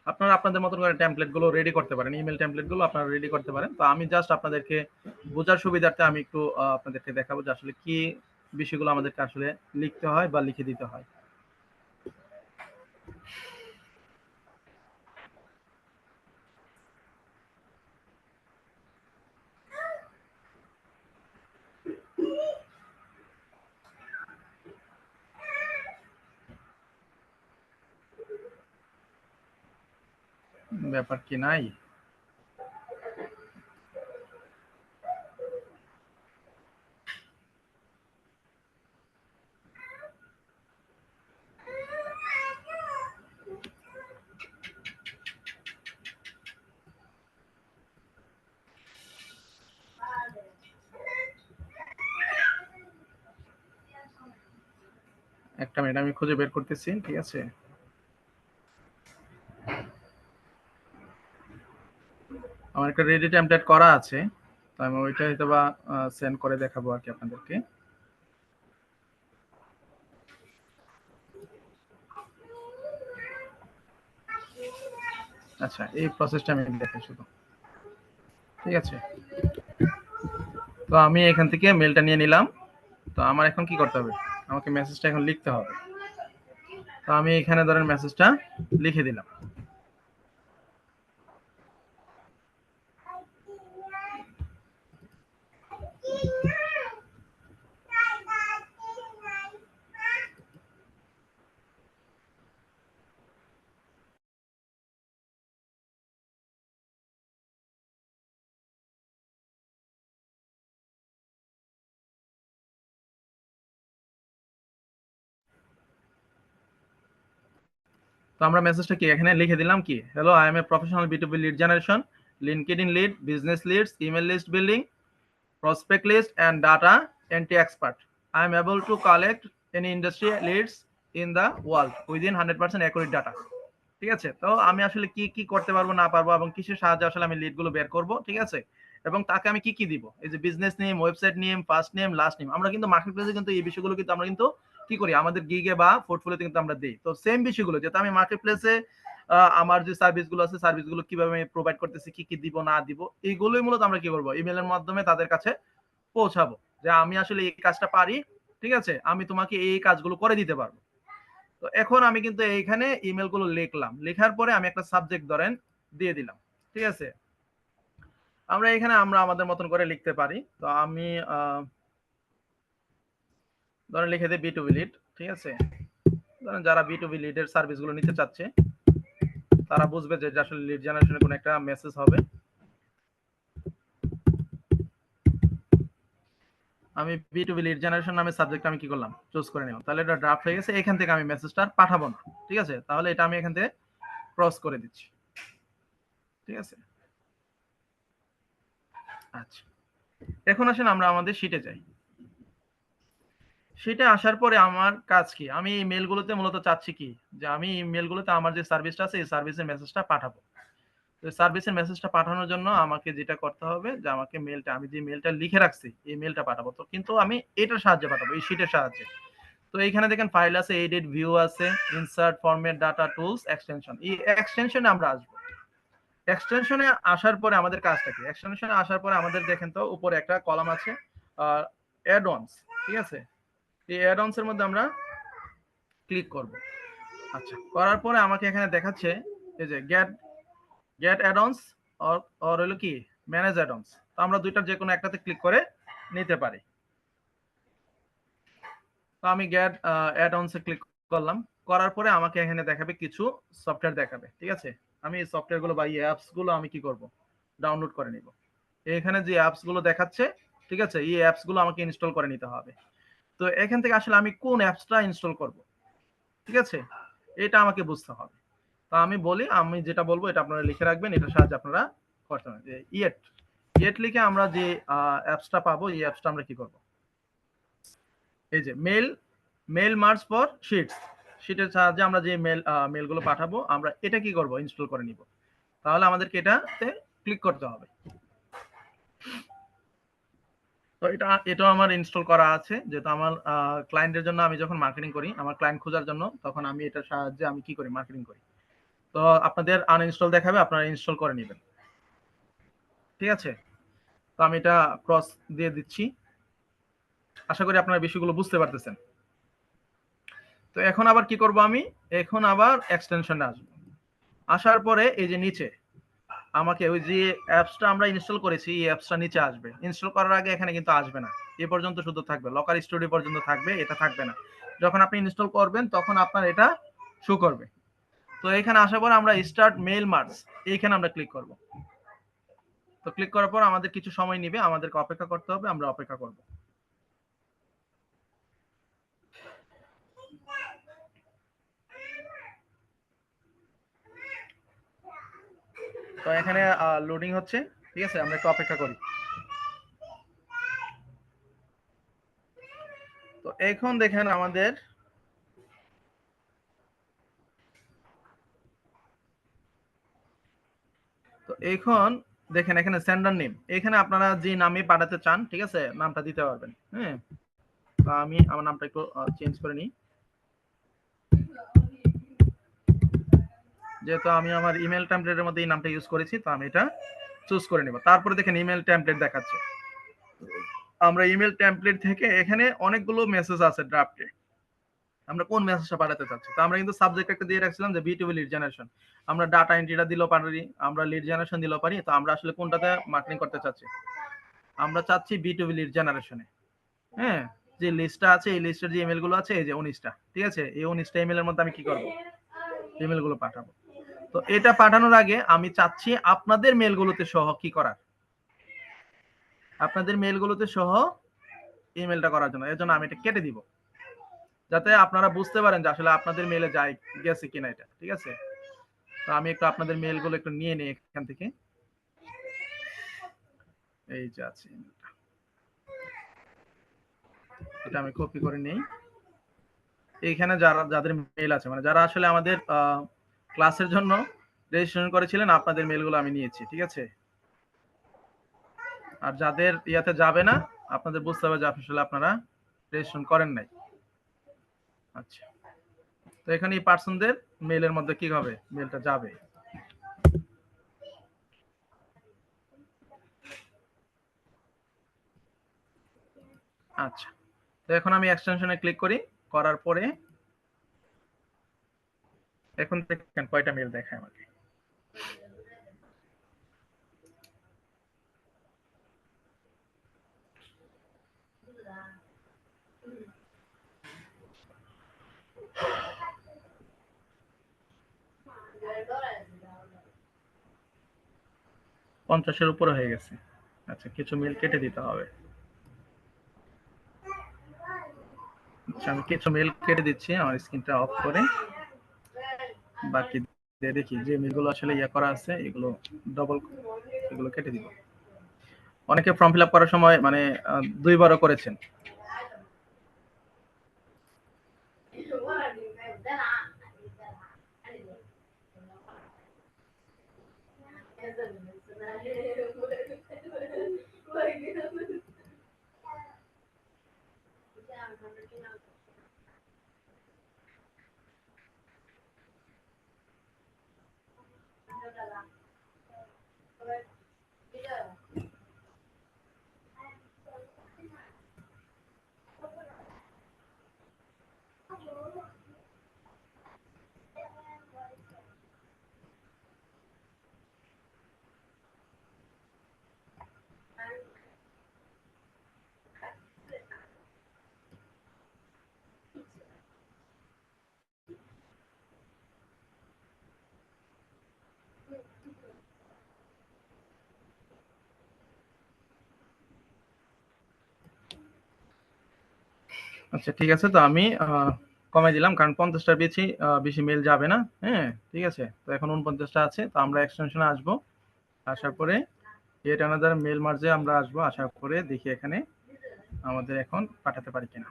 আপনারা আপনাদের মতন করে টেমপ্লেট গুলো রেডি করতে পারেন, ইমেল টেমপ্লেট গুলো আপনারা রেডি করতে পারেন। তো আমি জাস্ট আপনাদেরকে বোঝার সুবিধার্থে আমি একটু আপনাদেরকে দেখাবো যে আসলে কি বিষয়গুলো আমাদেরকে আসলে লিখতে হয় বা লিখে দিতে হয়। ব্যাপার কি নাই? একটা মিনিট, আমি খুঁজে বের করতেছি। ঠিক আছে, আমার একটা রেডি টেমপ্লেট করা আছে, তো আমি ওইটা হয়তো বা সেন্ড করে দেখাবো আর কি আপনাদেরকে। আচ্ছা, এই প্রসেসটা আমি দেখাই শুধু। ঠিক আছে, তো আমি এখান থেকে মেলটা নিয়ে নিলাম। তো আমার এখন কি করতে হবে, আমাকে মেসেজটা এখন লিখতে হবে। তো আমি এখানে ধরেন মেসেজটা লিখে দিলাম। তো আমরা মেসেজটা কি এখানে লিখে দিলাম কি, hello, I am a professional B2B lead generation, LinkedIn lead, business leads, email list building, prospect list and data entry expert. I am able to collect any industry leads in the world within 100% accurate data. ঠিক আছে, তো আমি আসলে কি কি করতে পারবো না পারবো এবং কিসের সাহায্যে আসলে আমি লিড গুলো বের করব। ঠিক আছে, এবং তাকে আমি কি কি দিব, এই যে business name, website name, first name, last name. আমরা কিন্তু মার্কেট প্লেসে কিন্তু এই বিষয়গুলো কিন্তু আমরা কিন্তু কি করি, আমাদের গিগে বা পোর্টফোলিওতে কিন্তু আমরা দিই। তো সেম বিষয়গুলো যেটা আমি মার্কেট প্লেসে আমার যে সার্ভিসগুলো আছে, সার্ভিসগুলো কিভাবে আমি প্রোভাইড করতেছি, কি কি দিব না দিব, এইগুলোই মূলত আমরা কি করবো, ইমেলের মাধ্যমে তাদের কাছে পৌঁছাবো, যে আমি আসলে এই কাজটা পারি। ঠিক আছে, আমি তোমাকে এই কাজগুলো করে দিতে পারবো। তো এখন আমি কিন্তু এইখানে ইমেল গুলো লিখলাম, লেখার পরে আমি একটা সাবজেক্ট ধরেন দিয়ে দিলাম। ঠিক আছে, আমরা এখানে আমরা আমাদের মতন করে লিখতে পারি। তো আমি ধরেন লিখে দিই B2B লিড। ঠিক আছে, ধরেন যারা B2B লিডের সার্ভিস গুলো নিতে চাচ্ছে তারা বুঝবে যে আসলে লিড জেনারেশনের কোনো একটা মেসেজ হবে। আমি B2B লিড জেনারেশন নামে সাবজেক্ট আমি কি করলাম, চুজ করে নিলাম। তাহলে এটা ড্রাফট হয়ে গেছে, এখান থেকে আমি মেসেজটা পাঠাবো না। ঠিক আছে, তাহলে এটা আমি এখান থেকে ক্রস করে দিচ্ছি। ঠিক আছে, আচ্ছা, এখন আসেন আমরা আমাদের শিটে যাই। শিটে আসার পরে আমার কাজ কি, আমি এই মেলগুলোতে মূলত চাচ্ছি কি, যে আমি এই মেলগুলোতে আমার যে সার্ভিসটা আছে এই সার্ভিসের মেসেজটা পাঠাবো। তো সার্ভিসের মেসেজটা পাঠানোর জন্য আমাকে যেটা করতে হবে, যে আমাকে মেলটা, আমি যে মেলটা লিখে রাখছি এই মেলটা পাঠাবো। তো কিন্তু আমি এটার সাহায্যে পাঠাবো, এই শিটের সাহায্যে। তো এইখানে দেখেন ফাইল আছে, এডিট, ভিউ আছে, insert, format, data, tools, extension. এই এক্সটেনশনে আমরা আসবো। এক্সটেনশনে আসার পরে আমাদের কাজটা কি, এক্সটেনশনে আসার পরে আমাদের দেখেন তো উপরে একটা কলাম আছে অ্যাড অনস। ঠিক আছে, এই অ্যাড অনস এর মধ্যে আমরা ক্লিক করব। আচ্ছা, করার পরে আমাকে এখানে দেখাচ্ছে এই যে get get add ons or হলো কি ম্যানেজ অ্যাড অনস। তো আমরা দুইটার যে কোনো একটাতে ক্লিক করে নিতে পারি। তো আমি গেট অ্যাড অনস এ ক্লিক করলাম। করার পরে আমাকে এখানে দেখাবে কিছু সফটওয়্যার দেখাবে। ঠিক আছে, আমি এই সফটওয়্যার গুলো বা এই অ্যাপস গুলো আমি কি করব, ডাউনলোড করে নিব। এখানে যে অ্যাপস গুলো দেখাচ্ছে, ঠিক আছে, এই অ্যাপস গুলো আমাকে ইনস্টল করে নিতে হবে। তো এখান থেকে আসলে আমি কোন অ্যাপসটা ইনস্টল করব, ঠিক আছে, এটা আমাকে বুঝতে হবে। তো আমি বলি, আমি যেটা বলবো এটা আপনারা লিখে রাখবেন, এটার সাহায্যে আপনারা করতে হবে। যে ইয়েট ইয়েট লিখে আমরা যে অ্যাপসটা পাবো, এই অ্যাপসটা আমরা কি করব, এই যে male male merge for shits, শিটের সাহায্যে আমরা যে মেলগুলো পাঠাবো আমরা এটা কি করব, ইনস্টল করে নিব। তাহলে আমাদেরকে এটাতে ক্লিক করতে হবে। তো এটাও আমার ইনস্টল করা আছে, যেহেতু আমার ক্লায়েন্টের জন্য আমি যখন মার্কেটিং করি, আমার ক্লায়েন্ট খোঁজার জন্য, তখন আমি এটার সাহায্যে আমি কি করি, মার্কেটিং করি। তো আপনাদের আনইনস্টল দেখাবে, আপনারা ইনস্টল করে নেবেন। ঠিক আছে, তো আমি এটা ক্রস দিয়ে দিচ্ছি। আশা করি আপনারা বিষয়গুলো বুঝতে পারতেছেন। তো এখন আবার কি করব, আমি এখন আবার এক্সটেনশনে আসবো। আসার পরে এই যে নিচে আমাকে ওই যে অ্যাপসটা আমরা ইনস্টল করেছি এই অ্যাপসটা নিচে আসবে। ইনস্টল করার আগে এখানে কিন্তু আসবে না, এ পর্যন্ত শুধু থাকবে, লকার স্টুডিও পর্যন্ত থাকবে, এটা থাকবে না। যখন আপনি ইনস্টল করবেন তখন আপনার এটা শো করবে। তো এখানে আসার পর আমরা স্টার্ট মেইল মার্জ, এইখানে আমরা ক্লিক করব। তো ক্লিক করার পর আমাদের কিছু সময় নেবে, আমাদেরকে অপেক্ষা করতে হবে, আমরা অপেক্ষা করব। তো এখানে লোডিং হচ্ছে। ঠিক আছে, আমরা একটু অপেক্ষা করি। তো এখন দেখেন আমাদের তো এখন দেখেন এখানে সেন্ডার নেম, এখানে আপনারা যে নামে পাঠাতে চান, ঠিক আছে, নামটা দিতে পারবেন। হ্যাঁ, তো আমি আমার নামটা একটু চেঞ্জ করে নিই, যেহেতু আমি আমার ইমেল টেমপ্লেটের মধ্যে এই নামটা ইউজ করেছি, তো আমি এটা চুজ করে নেব। তারপরে দেখেন ইমেল টেমপ্লেট দেখাচ্ছে। আমরা ইমেল টেমপ্লেট থেকে এখানে অনেকগুলো মেসেজ আছে ড্রাফটে, আমরা কোন মেসেজটা পাঠাতে চাচ্ছি। তো আমরা কিন্তু সাবজেক্ট একটা দিয়ে রাখছিলাম যে B2B লিড জেনারেশন, আমরা ডাটা এন্ট্রিটা দিলেও পারি, আমরা লিড জেনারেশন দিলেও পারি। তো আমরা আসলে কোনটাতে মার্কেটিং করতে চাচ্ছি, আমরা চাচ্ছি B2B লিড জেনারেশনে। হ্যাঁ, যে লিস্টটা আছে, এই লিস্টের যে ইমেল গুলো আছে, এই যে 19টা, ঠিক আছে, এই 19টা ইমেলের মধ্যে আমি কি করব, ইমেল গুলো পাঠাবো। তো এটা পাঠানোর আগে আমি চাচ্ছি আপনাদের মেলগুলোতে সহ কি করার, আপনাদের মেলগুলোতে সহ ইমেলটা করার জন্য। এর জন্য আমি এটা কেটে দিব, যাতে আপনারা বুঝতে পারেন যে আসলে আপনাদের মেলে যায় গেছে কিনা এটা, ঠিক আছে। তো আমি একটু আপনাদের মেলগুলো একটু নিয়ে নিই এখান থেকে, এই যে আছে ইমেলটা, এটা আমি কপি করে নিই। এইখানে যারা যাদের মেল আছে, মানে যারা আসলে আমাদের ক্লাসের জন্য রেজিস্ট্রেশন করেছিলেন, আপনাদের মেলগুলো আমি নিয়েছি, ঠিক আছে। আর যাদের ইয়াতে যাবে না, আপনাদের বুঝতে হবে যে আসলে আপনারা রেজিস্ট্রেশন করেন নাই। আচ্ছা, তো এখানে এই পার্সনদের মেলের মধ্যে কি হবে, মেলটা যাবে। আচ্ছা, তো এখন আমি এক্সটেনশনে ক্লিক করি, করার পরে এখন দেখেন কয়টা মেল দেখায় আমাকে। পঞ্চাশের উপরে হয়ে গেছে। আচ্ছা, কিছু মেল কেটে দিতে হবে। আচ্ছা, আমি কিছু মেল কেটে দিচ্ছি আমার স্ক্রিনটা অফ করে, বাকি দেখি যে মেলগুলো আসলে ইয়ে করা আছে এগুলো ডবল, এগুলো কেটে দিব। অনেকে ফর্ম ফিল আপ করার সময় মানে 2 বারও করেছেন। আচ্ছা, ঠিক আছে, তো আমি কমাই দিলাম, কারণ 50টার বেশি বেশি মেল যাবে না। হ্যাঁ, ঠিক আছে, তো এখন 49টা আছে। তো আমরা এক্সটেনশনে আসবো, আসার পরে এট অ্যানাদার মেল মার্জে আমরা আসবো, আসার পরে দেখি এখানে আমাদের এখন পাঠাতে পারি কিনা।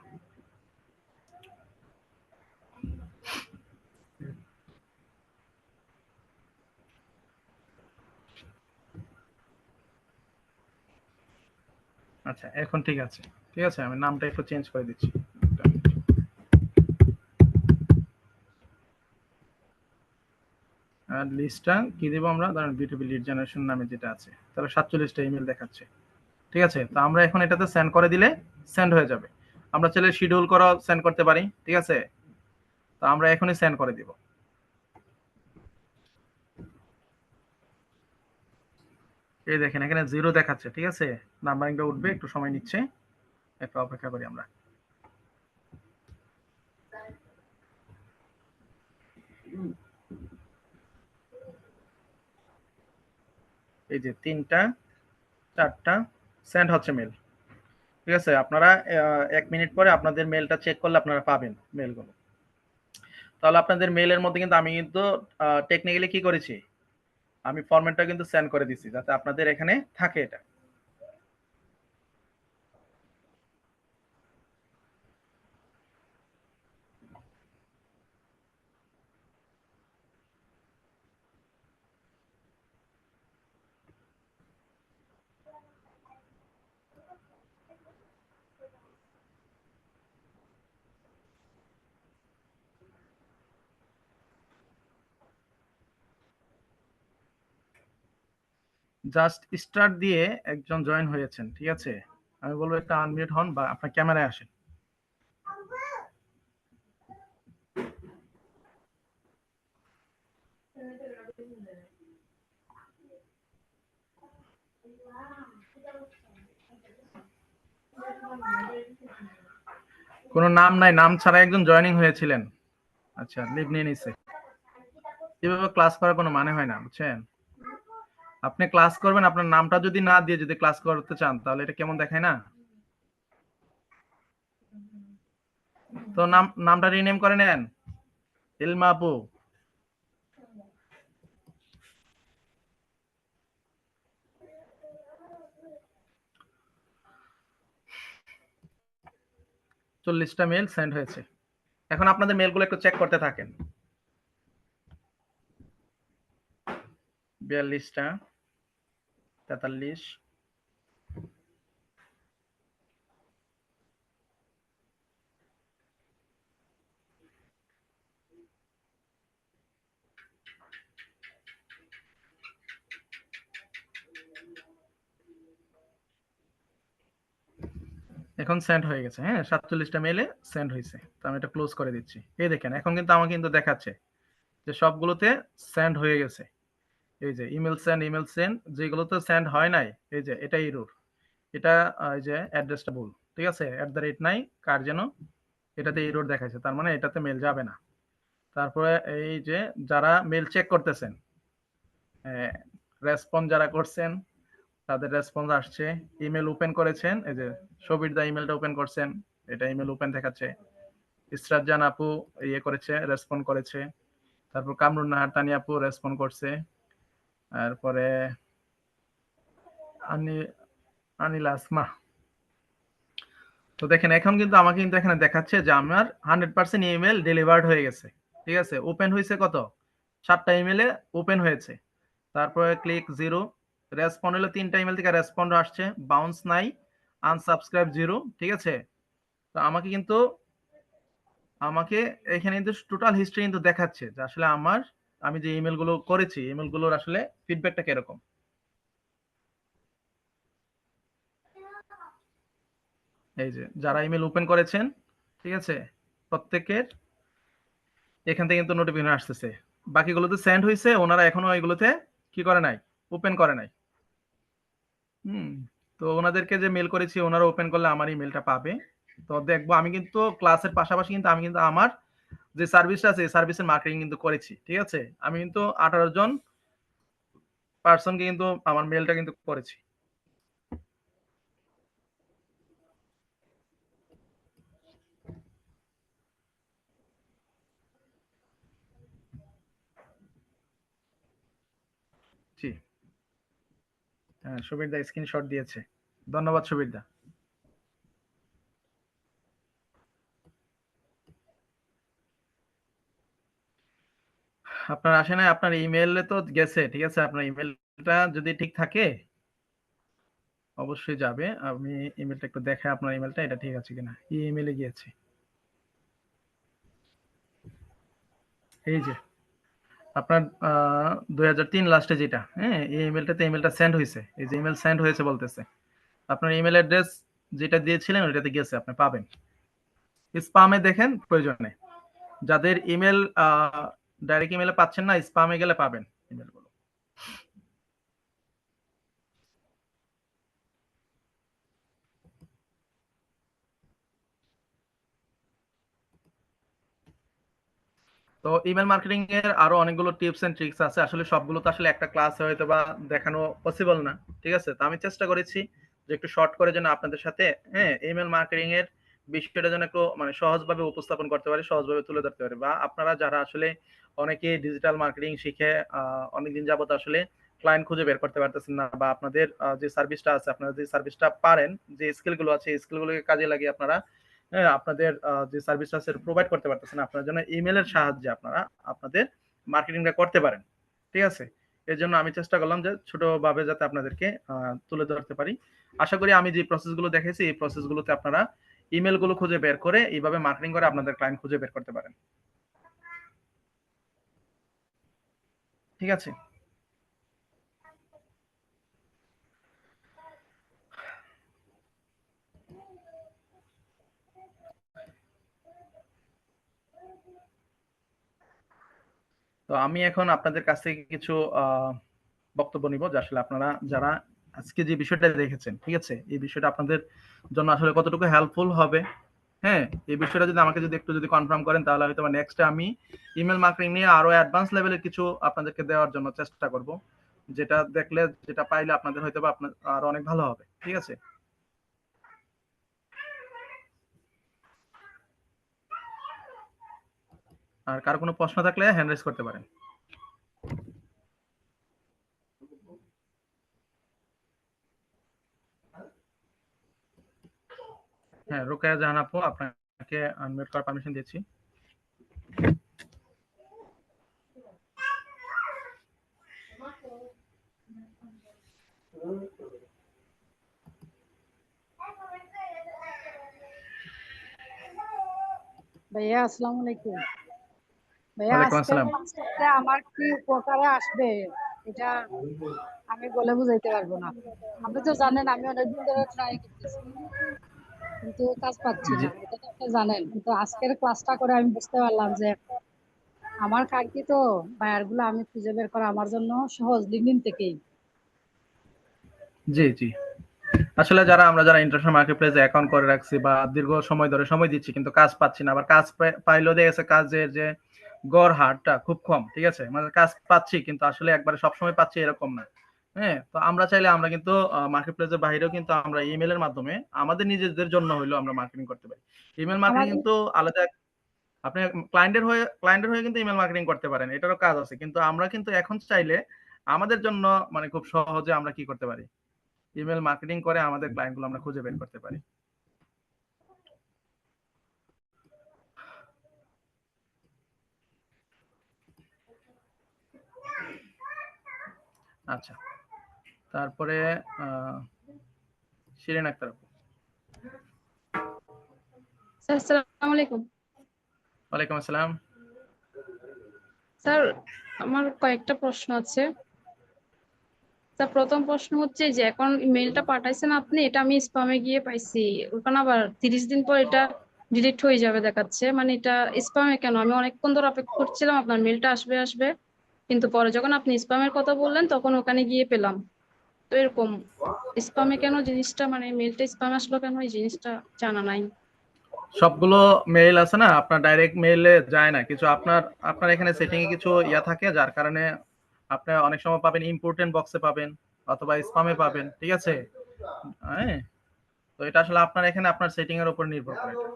আচ্ছা, এখন ঠিক আছে, ঠিক আছে, আমি নামটা একটু চেঞ্জ করে দিচ্ছি। আর লিস্টটা কি দেবো আমরা, ধরেন B2B লিড জেনারেশন নামে যেটা আছে, তাহলে 47টা ইমেল দেখাচ্ছে। ঠিক আছে, তো আমরা এখন এটাতে সেন্ড করে দিলে সেন্ড হয়ে যাবে। আমরা চাইলে শিডিউল করা সেন্ড করতে পারি, ঠিক আছে। তো আমরা এখনই সেন্ড করে দিব। এই দেখেন এখানে 0 দেখাচ্ছে, ঠিক আছে, নাম্বারিংটা উঠবে, একটু সময় নিচ্ছে, একটু অপেক্ষা করি আমরা। এই যে 3টা 4টা সেন্ড হচ্ছে মেল, ঠিক আছে। আপনারা 1 মিনিট পরে আপনাদের মেলটা চেক করলে আপনারা পাবেন মেলগুলো। তাহলে আপনাদের মেলের মধ্যে কিন্তু আমি কিন্তু টেকনিক্যালি কি করেছি, আমি ফরম্যাটটা কিন্তু সেন্ড করে দিছি, যাতে আপনাদের এখানে থাকে এটা। জাস্ট স্টার্ট দিয়ে একজন জয়েন হয়েছেন, ঠিক আছে? আমি বলবো একটা আনমিউট হন বা আপনার ক্যামেরায় আসেন। কোনো নাম নাই, নাম ছাড়া একজন জয়েনিং হয়েছিলেন। আচ্ছা, লিভ নিয়ে নিছে। এভাবে ক্লাস করার কোনো মানে হয় না, বুঝছেন? আপনি ক্লাস করবেন, আপনার নামটা যদি না দিয়ে যদি ক্লাস করতে চান তাহলে এটা কেমন দেখায় না? তো নামটা রিনেম করে নেন, ইলমা আপু। চল্লিশটা মেল সেন্ড হয়েছে। এখন আপনাদের মেলগুলো একটু চেক করতে থাকেন। 42টা, 43। এখন সেন্ড হয়ে গেছে, হ্যাঁ, 47টা মেলে সেন্ড হয়েছে। তো আমি এটা ক্লোজ করে দিচ্ছি। এই দেখেন এখন কিন্তু আমাকে কিন্তু দেখাচ্ছে যে সবগুলোতে সেন্ড হয়ে গেছে। এই যে ইমেল সেন্ড, যেগুলোতে সেন্ড হয় নাই এই যে এটা এরর। এটা এই যে অ্যাড্রেসটা ভুল, ঠিক আছে? @ নাই কার যেন, এটাতে এরর দেখাচ্ছে, তার মানে এটাতে মেল যাবে না। তারপরে এই যে যারা মেল চেক করতেছেন, রেসপন্স যারা করছেন তাদের রেসপন্স আসছে। ইমেল ওপেন করেছেন, এই যে সবির দা ইমেলটা ওপেন করছেন, এটা ইমেল ওপেন দেখাচ্ছে। ইসরাত জান আপু ইয়ে করেছে, রেসপন্ড করেছে। তারপর কামরুন নাহার তানি আপু রেসপন্ড করছে। তারপরে আনি আনিল আসমা। তো দেখেন এখন কিন্তু আমাকে কিন্তু এখানে দেখাচ্ছে যে আমার 100% ইমেল ডেলিভার্ড হয়ে গেছে, ঠিক আছে? ওপেন হয়েছে কত? 7টা ইমেলে ওপেন হয়েছে। তারপরে ক্লিক 0, রেসপন্ড হলো 3টা ইমেল থেকে রেসপন্ড আসছে, বাউন্স নাই, আনসাবস্ক্রাইব 0, ঠিক আছে? তো আমাকে এখানে কিন্তু টোটাল হিস্ট্রি কিন্তু দেখাচ্ছে যে আসলে আমি যে ইমেল গুলো করেছি, ইমেল গুলোর আসলে ফিডব্যাকটা কিরকম। এই যে যারা ইমেল ওপেন করেছেন, ঠিক আছে, প্রত্যেকের এখান থেকে কিন্তু নোটিফিকেশন আসতেছে। বাকিগুলোতে সেন্ড হয়েছে, ওনারা এখনো এগুলোতে কি করে নাই, ওপেন করে নাই। হুম। তো ওনাদেরকে যে মেল করেছি ওনারা ওপেন করলে আমার ইমেলটা পাবে। তো দেখবো আমি কিন্তু ক্লাসের পাশাপাশি কিন্তু আমি কিন্তু আমার যে সার্ভিসটা আছে এই সার্ভিসের মার্কেটিং কিন্তু করেছি, ঠিক আছে? আমি কিন্তু 18 জন পার্সনকে কিন্তু আমার মেলটা কিন্তু করেছি। জি। হ্যাঁ, সুবীর দা স্ক্রিনশট দিয়েছে। ধন্যবাদ সুবীর দা। আপনার আসে নাই, আপনার ইমেইলে তো গেছে, ঠিক আছে? আপনার ইমেলটা যদি ঠিক থাকে অবশ্যই যাবে। আমি ইমেলটা একটু দেখাই, আপনার ইমেলটা এটা ঠিক আছে কিনা। এই ইমেইলে গিয়েছে। এই যে আপনার 2003 লাস্টে যেটা, হ্যাঁ, এই ইমেলটাতে ইমেলটা সেন্ড হয়েছে। এই যে ইমেল সেন্ড হয়েছে বলতেছে। আপনার ইমেল অ্যাড্রেস যেটা দিয়েছিলেন ওইটাতে গেছে, আপনি পাবেন। স্পামে দেখেন প্রয়োজনে। যাদের ইমেল ডাইরেক্ট ইমেলে পাচ্ছেন না, স্পামে গেলে পাবেন ইমেলগুলো। তো ইমেল মার্কেটিং এর আরো অনেকগুলো টিপস এন্ড ট্রিক্স আছে। আসলে সবগুলো তো আসলে একটা ক্লাসে হয়তো বা দেখানো পসিবল না, ঠিক আছে? তো আমি চেষ্টা করেছি যে একটু শর্ট করে যেন আপনাদের সাথে, হ্যাঁ, ইমেল মার্কেটিং এর বিষয়টা যেন একটু মানে সহজভাবে উপস্থাপন করতে পারি, সহজভাবে তুলে ধরতে পারি। বা আপনারা যারা আসলে অনেকে ডিজিটাল মার্কেটিং শিখে অনেকদিন যাবত আসলে ক্লায়েন্ট খুঁজে বের করতে পারতেছেন না, বা আপনাদের যে সার্ভিসটা আছে, আপনারা যে সার্ভিসটা পারেন, যে স্কিল গুলো আছে এই স্কিল গুলোকে কাজে লাগিয়ে আপনারা, হ্যাঁ, আপনাদের যে সার্ভিসটা আছে প্রোভাইড করতে পারতেছেন, আপনার জন্য ইমেলের সাহায্যে আপনারা আপনাদের মার্কেটিংটা করতে পারেন, ঠিক আছে? এর জন্য আমি চেষ্টা করলাম যে ছোটভাবে যাতে আপনাদেরকে তুলে ধরতে পারি। আশা করি আমি যে প্রসেসগুলো দেখেছি এই প্রসেসগুলোতে আপনারা ইমেলগুলো খুঁজে বের করে এইভাবে মার্কেটিং করে আপনাদের ক্লায়েন্ট খুঁজে বের করতে পারেন, ঠিক আছে? তো আমি এখন আপনাদের কাছ থেকে কিছু বক্তব্য নিব যে আসলে আপনারা যারা আজকে যে বিষয়টা দেখেছেন, ঠিক আছে, এই বিষয়টা আপনাদের জন্য আসলে কতটুকু হেল্পফুল হবে। হ্যাঁ, এই বিষয়টা যদি আমাকে যদি একটু যদি কনফার্ম করেন, তাহলে হয়তো নেক্সট আমি ইমেল মার্কেটিং নিয়ে আরো অ্যাডভান্স লেভেলের কিছু আপনাদেরকে দেওয়ার জন্য চেষ্টা করব, যেটা দেখলে, যেটা পাইলে আপনাদের হয়তো আপনার আরো অনেক ভালো হবে। ঠিক আছে? আর কারো কোনো প্রশ্ন থাকলে হ্যান্ড রেজ করতে পারেন। হ্যাঁ, রোকেয়া জাহান আপু, আপনাকে আনমিউট করার পারমিশন দিয়েছি। ভাইয়া আসসালামু আলাইকুম। ভাইয়া ওয়ালাইকুম আজকের আসসালাম। ক্লাসটা আমার কি উপকারে আসবে এটা আমি বলে বুঝাইতে পারবো না। আপনি তো জানেন আমি অনেকদিন ধরে ট্রাই করতেছি কিন্তু কাজ পাচ্ছি জি না, এটা তো আপনি জানেন। কিন্তু আজকের ক্লাসটা করে আমি বুঝতে পারলাম যে আমার কাঙ্ক্ষিত বায়ার গুলো আমি খুঁজে বের করা আমার জন্য সহজ লিঙ্কডইন থেকেই। জি জি আসলে আমরা যারা ইন্টারন্যাশনাল মার্কেট প্লেসে অ্যাকাউন্ট করে রাখছি বা দীর্ঘ সময় ধরে সময় দিচ্ছি কিন্তু কাজ পাচ্ছি না, আবার কাজ পাইলেও দেখা গেছে কাজের যে গড় হারটা খুব কম। ঠিক আছে, মানে কাজ পাচ্ছি কিন্তু আসলে একবারে সবসময় পাচ্ছি এরকম না। হ্যাঁ, তো আমরা চাইলে আমরা কিন্তু মার্কেট প্লেসের বাইরেও কিন্তু আমরা ইমেলের মাধ্যমে আমাদের নিজেদের জন্য হইলেও আমরা মার্কেটিং করতে পারি। ইমেল মার্কেটিং আমাদের কিন্তু আলাদা, আপনি ক্লায়েন্টের হয়ে কিন্তু ইমেল মার্কেটিং করতে পারেন, এটারও কাজ আছে। কিন্তু আমরা কিন্তু এখন চাইলে আমাদের জন্য মানে খুব সহজে আমরা কি করতে পারি, ইমেল মার্কেটিং করে আমাদের ক্লায়েন্ট গুলো আমরা খুঁজে বের করতে পারি। আচ্ছা, তারপরে শিরিন আক্তার আপু। স্যার আসসালামু আলাইকুম। ওয়ালাইকুম আসসালাম। স্যার আমার কয়েকটা প্রশ্ন আছে। স্যার প্রথম প্রশ্ন হচ্ছে যে এখন মেইলটা পাঠাইছেন আপনি, এটা আমি স্প্যামে গিয়ে পাইছি, ওখানে আবার 30 দিন পর এটা ডিলিট হয়ে যাবে দেখাচ্ছে, মানে এটা স্প্যামে কেন? আমি অনেকক্ষণ ধরে অপেক্ষা করছিলাম আপনার মেইলটা আসবে আসবে, কিন্তু পরে যখন আপনি স্প্যামের কথা বললেন তখন ওখানে গিয়ে পেলাম। তো এরকম স্প্যামে কেন জিনিসটা, মানে মেইলটা স্প্যামে আসলো কেন, এই জিনিসটা জানা নাই। সবগুলো মেইল আছে না আপনার ডাইরেক্ট মেইলে যায় না, কিছু আপনার আপনার এখানে সেটিং এ কিছু ইয়া থাকে, যার কারণে আপনি অনেক সময় পাবেন ইম্পর্টেন্ট বক্সে পাবেন অথবা স্প্যামে পাবেন। ঠিক আছে? হ্যাঁ, তো এটা আসলে আপনার এখানে আপনার সেটিং এর উপর নির্ভর করে এটা।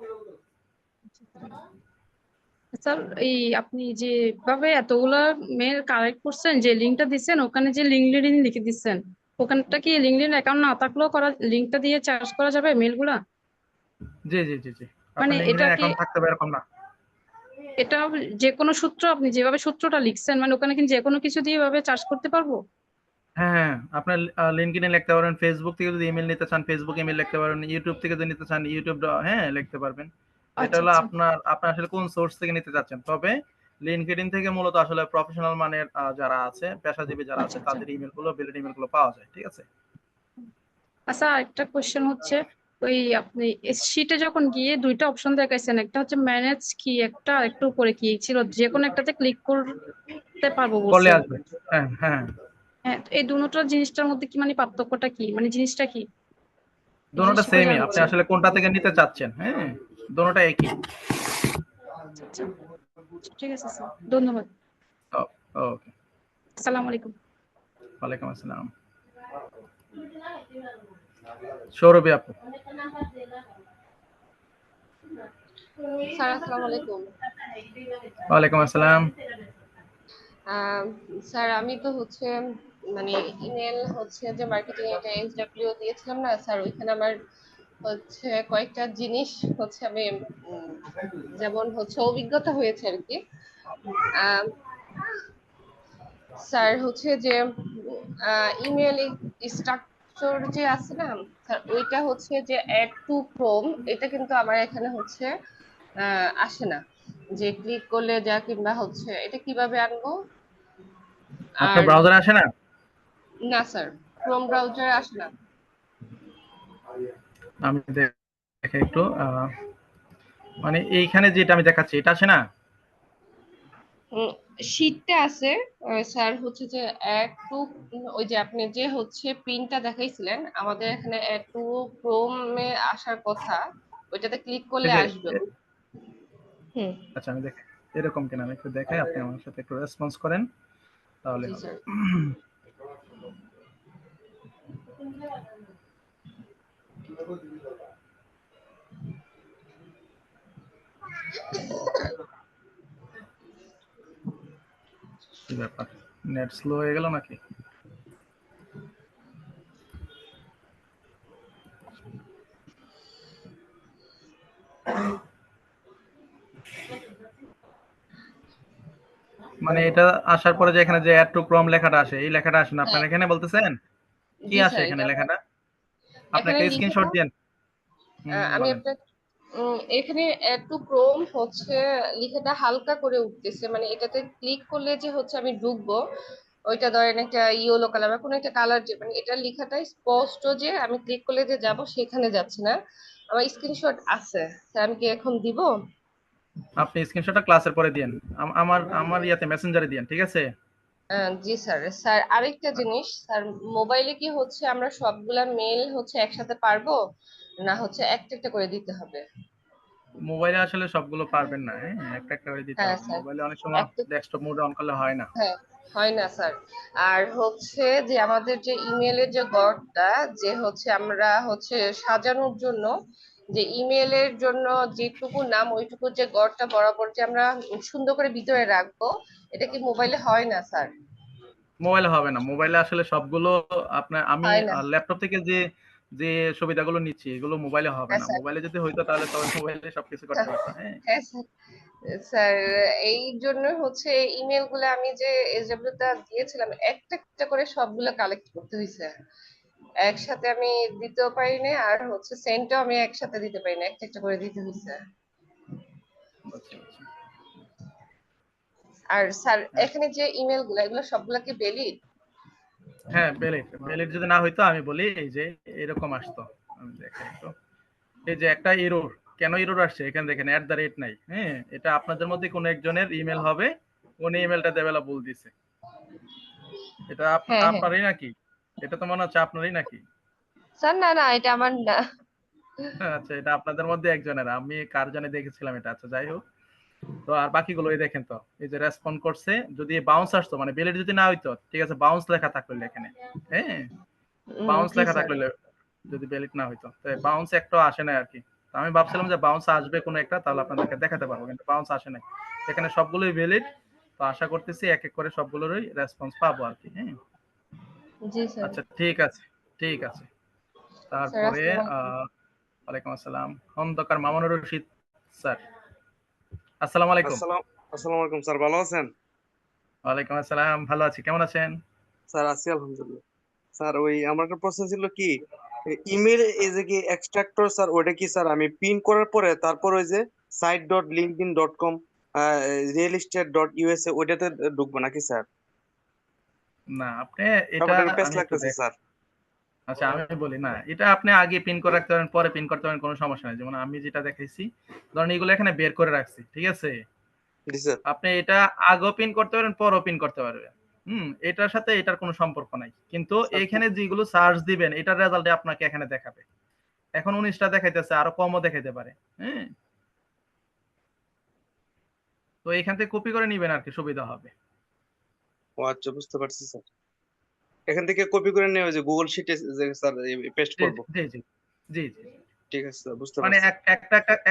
স্যার এই আপনি যেভাবে এতগুলা মেল কালেক্ট করছেন, যে লিঙ্কটা দিচ্ছেন ওখানে যে লিঙ্কডইন লিখে দিচ্ছেন, ওখানটা কি লিঙ্কডইন অ্যাকাউন্ট না থাকলেও করা, লিঙ্কটা দিয়ে চার্জ করা যাবে মেলগুলা? জি জি জি জি মানে আপনার এটা লিঙ্কডইন কি, অ্যাকাউন্ট থাকতে হবে এরকম না। এটা যে কোনো সূত্র, আপনি যেভাবে সূত্রটা লিখছেন মানে ওখানে কিন্তু যে কোনো কিছু দিয়ে এভাবে চার্জ করতে পারবো? হ্যাঁ হ্যাঁ, আপনার লিঙ্কডইনে লিখতে পারেন, ফেসবুক থেকে যদি ইমেল নিতে চান ফেসবুক ইমেল লিখতে পারেন, ইউটিউব থেকে যদি নিতে চান ইউটিউব, হ্যাঁ লিখতে পারবেন। এটা আচ্ছা হলো আচ্ছা আপনার আপনার আসলে কোন সোর্স থেকে নিতে চাচ্ছেন। তবে লিঙ্কডইন থেকে মূলত আসলে প্রফেশনাল মানের যারা আছে, পেশাজীবী যারা আছে, আচ্ছা আচ্ছা। তাদের ইমেলগুলো, ভ্যালিড ইমেলগুলো পাওয়া যায়। ঠিক আছে? আচ্ছা একটা কোশ্চেন হচ্ছে, ওই আপনি শীটে যখন গিয়ে দুইটা অপশন দেখাইছেন, একটা হচ্ছে ম্যানেজ কি, একটা একটু উপরে কি ছিল, যে কোনো একটাতে ক্লিক করতে পারবো করলে বলছেন। আসবে। হ্যাঁ হ্যাঁ, হ্যাঁ, তো এই দুটোটা জিনিসটার মধ্যে কি, মানে পার্থক্যটা কি, মানে জিনিসটা কি, এই দোনোটা জিনিসটা একটু সেমই, জানতে আপনি চাই। আসলে কোনটা থেকে নিতে চাচ্ছেন। হ্যাঁ, দোনোটা একই। আচ্ছা আচ্ছা, ঠিক আছে স্যার, ধন্যবাদ। ওকে, আসসালামু আলাইকুম। ওয়ালাইকুম আসসালাম। সৌরভী আপু। স্যার আসসালামু আলাইকুম। ওয়ালাইকুম আসসালাম। আহ, স্যার আমি তো হচ্ছে মানে ইমেল হচ্ছে যে মার্কেটিং একটা এসডব্লিউ দিয়েছিলাম না স্যার, ওইখানে আমার হচ্ছে কয়েকটা জিনিস হচ্ছে আমি উম, যেমন হচ্ছে অভিজ্ঞতা হয়েছে আর কি। আহ, স্যার হচ্ছে যে ইমেল স্ট্রাকচার যে আছে না স্যার, ওইটা হচ্ছে যে অ্যাড টু ক্রোম, এটা কিন্তু আমার এখানে হচ্ছে আসে না, যে ক্লিক করলে যা কিংবা হচ্ছে এটা কিভাবে আনবো? আপনার আর ব্রাউজারে আসে না? না স্যার, ক্রোম ব্রাউজারে আসে না। আমি দেখে একটু মানে এইখানে যেটা আমি দেখাচ্ছি এটা আসে না? শীটটা আছে স্যার, হচ্ছে যে অ্যাড টু, ওই যে আপনি যে হচ্ছে প্রিন্টটা দেখাইছিলেন আমাদের এখানে অ্যাড টু ক্রোমে আসার কথা, ওইটাতে ক্লিক এই করলে যে আসবে। হুম। আচ্ছা আমি দেখাই এরকম কিনা আমি একটু দেখাই, আপনি আমার সাথে একটু রেসপন্স করেন তাহলে জি হবে। স্যার। কি ব্যাপার, নেট স্লো হয়ে গেল নাকি? মানে এটা আসার পরে যে এখানে যে অ্যাড টু ক্রোম লেখাটা আসে, এই লেখাটা আসে না হ্যাঁ, আপনার এখানে বলতেছেন? কি জি আসে স্যার, এখানে এটা লেখাটা? আপনি এখানে একটা স্ক্রিনশট লিখাটা দেন। হুম আমি বলেন। আপনার এখানে অ্যাড টু ক্রোম হচ্ছে লিখাটা হালকা করে উঠতেছে, মানে এটাতে ক্লিক করলে যে হচ্ছে আমি ঢুকবো, ওইটা ধরেন একটা ইয়েলো কালার বা কোনো একটা কালার, যে মানে এটা লেখাটা স্পষ্ট যে আমি ক্লিক করলে যে যাব সেখানে যাচ্ছে না। আমার স্ক্রিনশট আছে স্যার, আমি কি এখন দিব? আপনি স্ক্রিনশটটা ক্লাসের পরে দিয়েন, আমার আমার ইয়াতে মেসেঞ্জারে দিয়েন, ঠিক আছে? জি স্যার। স্যার আরেকটা জিনিস স্যার, মোবাইলে কি হচ্ছে আমরা সবগুলা মেল হচ্ছে একসাথে পারবো, না হচ্ছে একটা একটা করে দিতে হবে? মোবাইলে আসলে সবগুলো পারবেন না, হ্যাঁ একটা একটা করে দিতে হ্যাঁ হবে, স্যার। মোবাইলে অনেক সময় একটা, ডেস্কটপ মোডে অন করলে হয় না। হ্যাঁ, হয় না স্যার। আর হচ্ছে যে আমাদের যে ইমেলের যে গড়টা, যে হচ্ছে আমরা হচ্ছে সাজানোর জন্য যে ইমেলের জন্য যেটুকু নাম ওইটুকু যে গড়টা বরাবর যে আমরা সুন্দর করে ভিতরে রাখবো, এটা কি মোবাইলে হয় না স্যার? মোবাইলে হবে না, মোবাইলে আসলে সবগুলো আপনার আমি হয় না। ল্যাপটপ থেকে যে যে সুবিধাগুলো নিচ্ছি এগুলো মোবাইলে হবে হ্যাঁ না, স্যার। মোবাইলে যদি হইতো তাহলে সবাই মোবাইলে সবকিছু করতে পারতো, হ্যাঁ। হ্যাঁ স্যার। স্যার এই জন্য হচ্ছে ইমেল গুলো আমি যে এসডব্লিউ টা দিয়েছিলাম, একটা একটা করে সবগুলো কালেক্ট করতে হয়েছে, একসাথে আমি দিতেও পারি না, আর হচ্ছে সেন্টও আমি একসাথে দিতে পারি না, একটা একটা করে দিতে হয়েছে। আচ্ছা আচ্ছা। আর স্যার হ্যাঁ এখানে যে ইমেল গুলো, এগুলো সবগুলা কি ভ্যালিড? হ্যাঁ, বেলিট বেলিট যদি না হইতো আমি বলি এই যে এরকম আসতো, আমি দেখাই তো। এই যে একটা এরর, কেন এরর আসছে এখানে দেখেন @ নাই, হ্যাঁ এটা আপনাদের মধ্যে কোনো একজনের ইমেল হবে, উনি ইমেলটা দেবেলা ভুল দিছে। এটা হ্যাঁ হ্যাঁ আপনারই নাকি? এটা তো মনে হচ্ছে আপনারই নাকি? স্যার, না না, এটা আমার না। আচ্ছা এটা আপনাদের মধ্যে একজনের, আমি কার জানি দেখেছিলাম এটা, আচ্ছা যাই হোক। তো আর বাকিগুলো এই দেখেন তো, এই যে রেসপন্ড করছে, যদি বাউন্স আসতো মানে বেলিট যদি না হইতো ঠিক আছে, বাউন্স লেখা থাকলো এখানে, হ্যাঁ বাউন্স জি লেখা স্যার। থাকলো, যদি বেলিট না হইতো তো বাউন্স একটা আসে না আর কি। তো আমি ভাবছিলাম যে বাউন্স আসবে কোনো একটা, তাহলে আপনাদেরকে দেখাতে পারবো, কিন্তু বাউন্স আসে নাই, এখানে সবগুলোই ভ্যালিড। তো আশা করতেছি এক এক করে সবগুলোরই রেসপন্স পাবো আর কি, হ্যাঁ। জি স্যার। আচ্ছা ঠিক আছে, ঠিক আছে। স্যার তারপরে আসসালামু আলাইকুম। ওয়ালাইকুম আসসালাম, খন্দকার মামুনুর রশিদ স্যার, আসসালামু আলাইকুম। আসসালামু আলাইকুম স্যার, ভালো আছেন? ওয়ালাইকুম আসসালাম, ভালো আছি, কেমন আছেন? স্যার আছি আলহামদুলিল্লাহ। স্যার ওই আমার একটা প্রশ্ন ছিল কি, ইমেল এই যে কি এক্সট্রাক্টর স্যার, ওটা কি স্যার আমি পিন করার পরে তারপর ওই যে site.linkedin.com realestate.usa ওইটাতে ঢুকবো নাকি স্যার? না আপনি এটা, ব্যাপারটা পেস আমি একটু লাগতেছে দেখ, স্যার। আচ্ছা আমি বলি না, এটা আপনি আগে পিন করে রাখতে পারেন, পরে পিন করতে পারেন, কোনো সমস্যা নেই। যেমন আমি যেটা দেখাইছি, ধরেন এগুলো এখানে বের করে রাখছি, ঠিক আছে? জি স্যার। আপনি এটা আগেও পিন করতে পারেন, পরও পিন করতে পারবেন। এটার সাথে এটার কোনো সম্পর্ক নাই। কিন্তু স্যার এখানে যেগুলো সার্চ দিবেন এটার রেজাল্টে আপনাকে এখানে দেখাবে। এখন 19টা দেখাইতেছে, আরো কমও দেখাইতে পারে। হ্যাঁ? তো এখান থেকে কপি করে নিবেন আরকি, সুবিধা হবে। ও আচ্ছা, বুঝতে পারছি স্যার। এখান থেকে কপি করে নিয়ে ওই যে গুগল শিটে যে স্যার পেস্ট জি, করব। জি, জি, জি, জি। ঠিক আছে স্যার, বুঝতে মানে পারছি।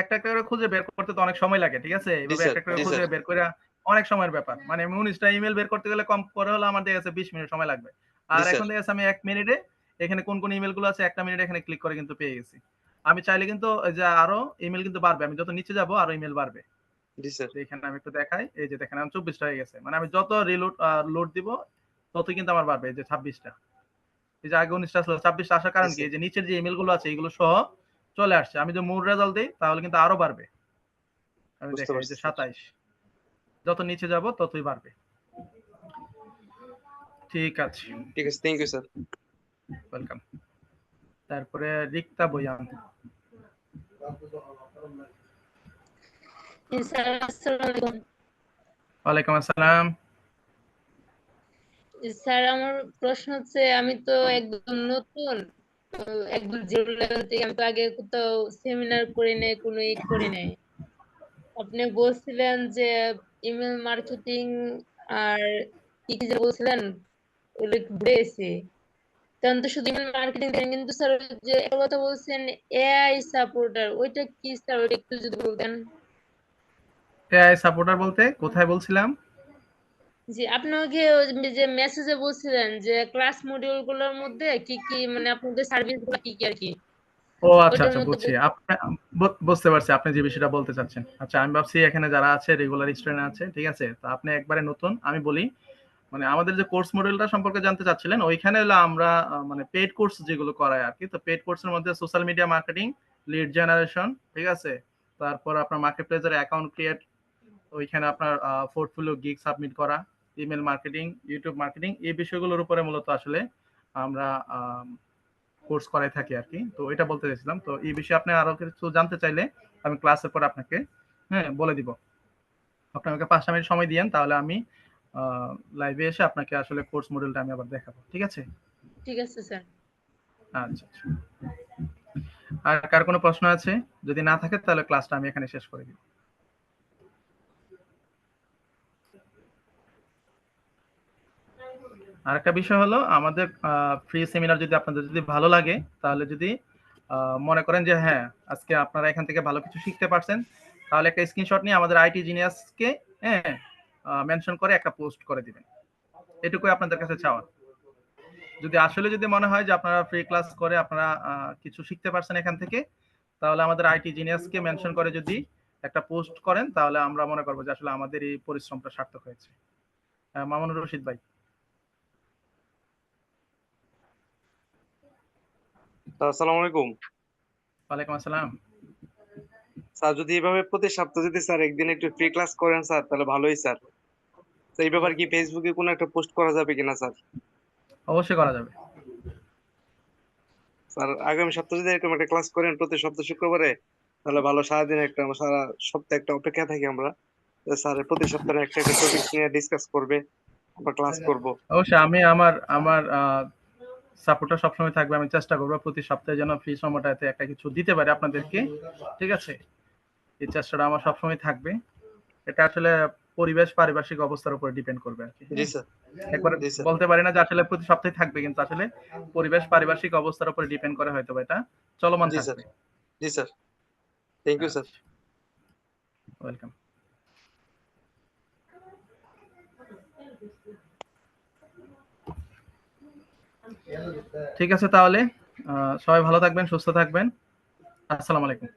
একটা করে খুঁজে বের করতে তো অনেক সময় লাগে, ঠিক আছে? জি এভাবে স্যার, একটা করে জি স্যার, খুঁজে বের কইরা অনেক সময়ের ব্যাপার। মানে 19টা ইমেইল বের করতে গেলে কম করে হলো আমার দেখা গেছে 20 মিনিট সময় লাগবে। জি আর স্যার, এখন দেখা যাচ্ছে আমি 1 মিনিটে এখানে কোন ইমেইল গুলো আছে 1 টা মিনিটে এখানে ক্লিক করে কিন্তু পেয়ে গেছি। আমি চাইলে কিন্তু এই যে আরো ইমেইল কিন্তু বাড়বে। আমি যত নিচে যাবো আরো ইমেইল বাড়বে। জি স্যার। তো এখানে আমি একটু দেখাই। এই যে দেখেন এখন 24 টা হয়ে গেছে। মানে আমি যত লোড দিব ততই কিন্তু আমার বাড়বে। এই যে 26 টা। এই যে আগে 19 টা ছিল, 26 টা আসার জি কারণ কি? স্যার, এই যে নিচের যে ইমেইল গুলো আছে এগুলো সহ চলে আসছে। আমি যদি মূল রেজাল্ট দেই তাহলে কিন্তু আরো বাড়বে। আমি বুঝতে দেখাই এই পারছি যে স্যার। 27, যত নিচে যাব ততই বাড়বে। ঠিক আছে, ঠিক আছে, থ্যাংক ইউ স্যার। ওয়েলকাম। তারপরে রিক্তা বয়ান। জি স্যার, আসসালামু আলাইকুম। ওয়ালাইকুম আসসালাম। স্যার আমার প্রশ্ন হচ্ছে আমি তো একদম নতুন, একদম জিরো লেভেল থেকে, আমি তো আগে কোথাও সেমিনার করি নাই, কোনো করি নাই। আপনি বলছিলেন যে ইমেল মার্কেটিং আর কি কি যে বলছিলেন ওগুলো একটু ভুলে গেছি। কারণ তো শুধু ইমেল মার্কেটিং দেন, কিন্তু স্যার যে একটা কথা বলছেন এআই সাপোর্টার, ওইটা কি স্যার? ওইটা একটু যদি বলতেন। এআই সাপোর্টার বলতে কোথায় বলছিলাম? জি, আপনাকে ওই যে মেসেজে বলছিলেন যে ক্লাস মডিউল গুলোর মধ্যে কি কি, মানে আপনাদের সার্ভিস গুলো কি কি আর কি, ও আচ্ছা ওইটার আচ্ছা, মধ্যে বুঝছি। বুঝতে পারছি আপনি যে বিষয়টা বলতে চাচ্ছেন। আচ্ছা, আমি ভাবছি এখানে যারা আছে রেগুলার স্টুডেন্ট আছে, ঠিক আছে, তো আপনি একবারে নতুন। আমি বলি, মানে আমাদের যে কোর্স মডেলটা সম্পর্কে জানতে চাচ্ছিলেন, ওইখানে হলো আমরা মানে পেইড কোর্স যেগুলো করায় আর কি। তো পেইড কোর্সের মধ্যে social media marketing, lead generation, ঠিক আছে, তারপর আপনার মার্কেট প্লেসের অ্যাকাউন্ট ক্রিয়েট, ওইখানে আপনার পোর্টফোলিও গিগ সাবমিট করা, ইমেল মার্কেটিং, ইউটিউব মার্কেটিং, এই বিষয়গুলোর উপরে মূলত আসলে আমরা কোর্স করাই থাকি আর কি। তো এটা বলতে চাইছিলাম। তো এই বিষয়ে আপনি আরো কিছু জানতে চাইলে আমি ক্লাসের পর আপনাকে বলে দিব। আপনি আমাকে 5টা মিনিট সময় দিয়েন, তাহলে আমি লাইভে এসে আপনাকে আসলে কোর্স মডেলটা আমি আবার দেখাবো, ঠিক আছে? ঠিক আছে স্যার। আচ্ছা আচ্ছা। আর কার কোনো প্রশ্ন আছে? যদি না থাকে তাহলে ক্লাসটা আমি এখানে শেষ করে দিব। আর একটা বিষয় হলো, আমাদের ফ্রি সেমিনার যদি আপনাদের যদি ভালো লাগে, তাহলে যদি মনে করেন যে হ্যাঁ, আজকে আপনারা এখান থেকে ভালো কিছু শিখতে পারছেন, তাহলে একটা স্ক্রিনশট নিয়ে আমাদের আইটি জিনিয়াসকে মেনশন করে একটা পোস্ট করে দিবেন। এটুকুই আপনাদের কাছে চাওয়া। যদি আসলে যদি মনে হয় যে আপনারা ফ্রি ক্লাস করে আপনারা কিছু শিখতে পারছেন এখান থেকে, তাহলে আমাদের আইটি জিনিয়াসকে মেনশন করে যদি একটা পোস্ট করেন, তাহলে আমরা মনে করবো যে আসলে আমাদের এই পরিশ্রমটা সার্থক হয়েছে। মামুনুর রশিদ ভাই। আসসালামু আলাইকুম। ওয়ালাইকুম আসসালাম। স্যার যদি এভাবে প্রতি সপ্তাহে যদি স্যার একদিন একটু ফ্রি ক্লাস করেন স্যার, তাহলে ভালোই স্যার। তো এই ব্যাপারে কি ফেসবুকে কোনো একটা পোস্ট করা যাবে কিনা স্যার? অবশ্যই করা যাবে। স্যার আগামী সপ্তাহে যদি এরকম একটা ক্লাস করেন প্রতি সপ্তাহ শুক্রবারে, তাহলে ভালো। সারাদিন একটা সারা সপ্তাহে একটা অপেক্ষা থাকি আমরা, স্যার প্রতি সপ্তাহে একটা একটা টপিক নিয়ে ডিসকাস করবে, আমরা ক্লাস করব। অবশ্যই আমি আমার আমার সাপোর্টটা সবসময় থাকবে। আমি চেষ্টা করবো প্রতি সপ্তাহে যেন ফ্রি সময়টাতে একটা কিছু দিতে পারি আপনাদেরকে, ঠিক আছে? এই চেষ্টাটা আমার সবসময় থাকবে। এটা আসলে পরিবেশ পারিপার্শ্বিক অবস্থার উপর ডিপেন্ড করবে আর কি। জি স্যার। একবার জি স্যার। বলতে পারি না যে আসলে প্রতি সপ্তাহে থাকবে, কিন্তু আসলে পরিবেশ পারিপার্শ্বিক অবস্থার উপর ডিপেন্ড করে হয়তো এটা চলমান জি স্যার। থাকবে। জি sir. Thank you sir. Welcome. ঠিক আছে, তাহলে সবাই ভালো থাকবেন, সুস্থ থাকবেন। আসসালামু আলাইকুম।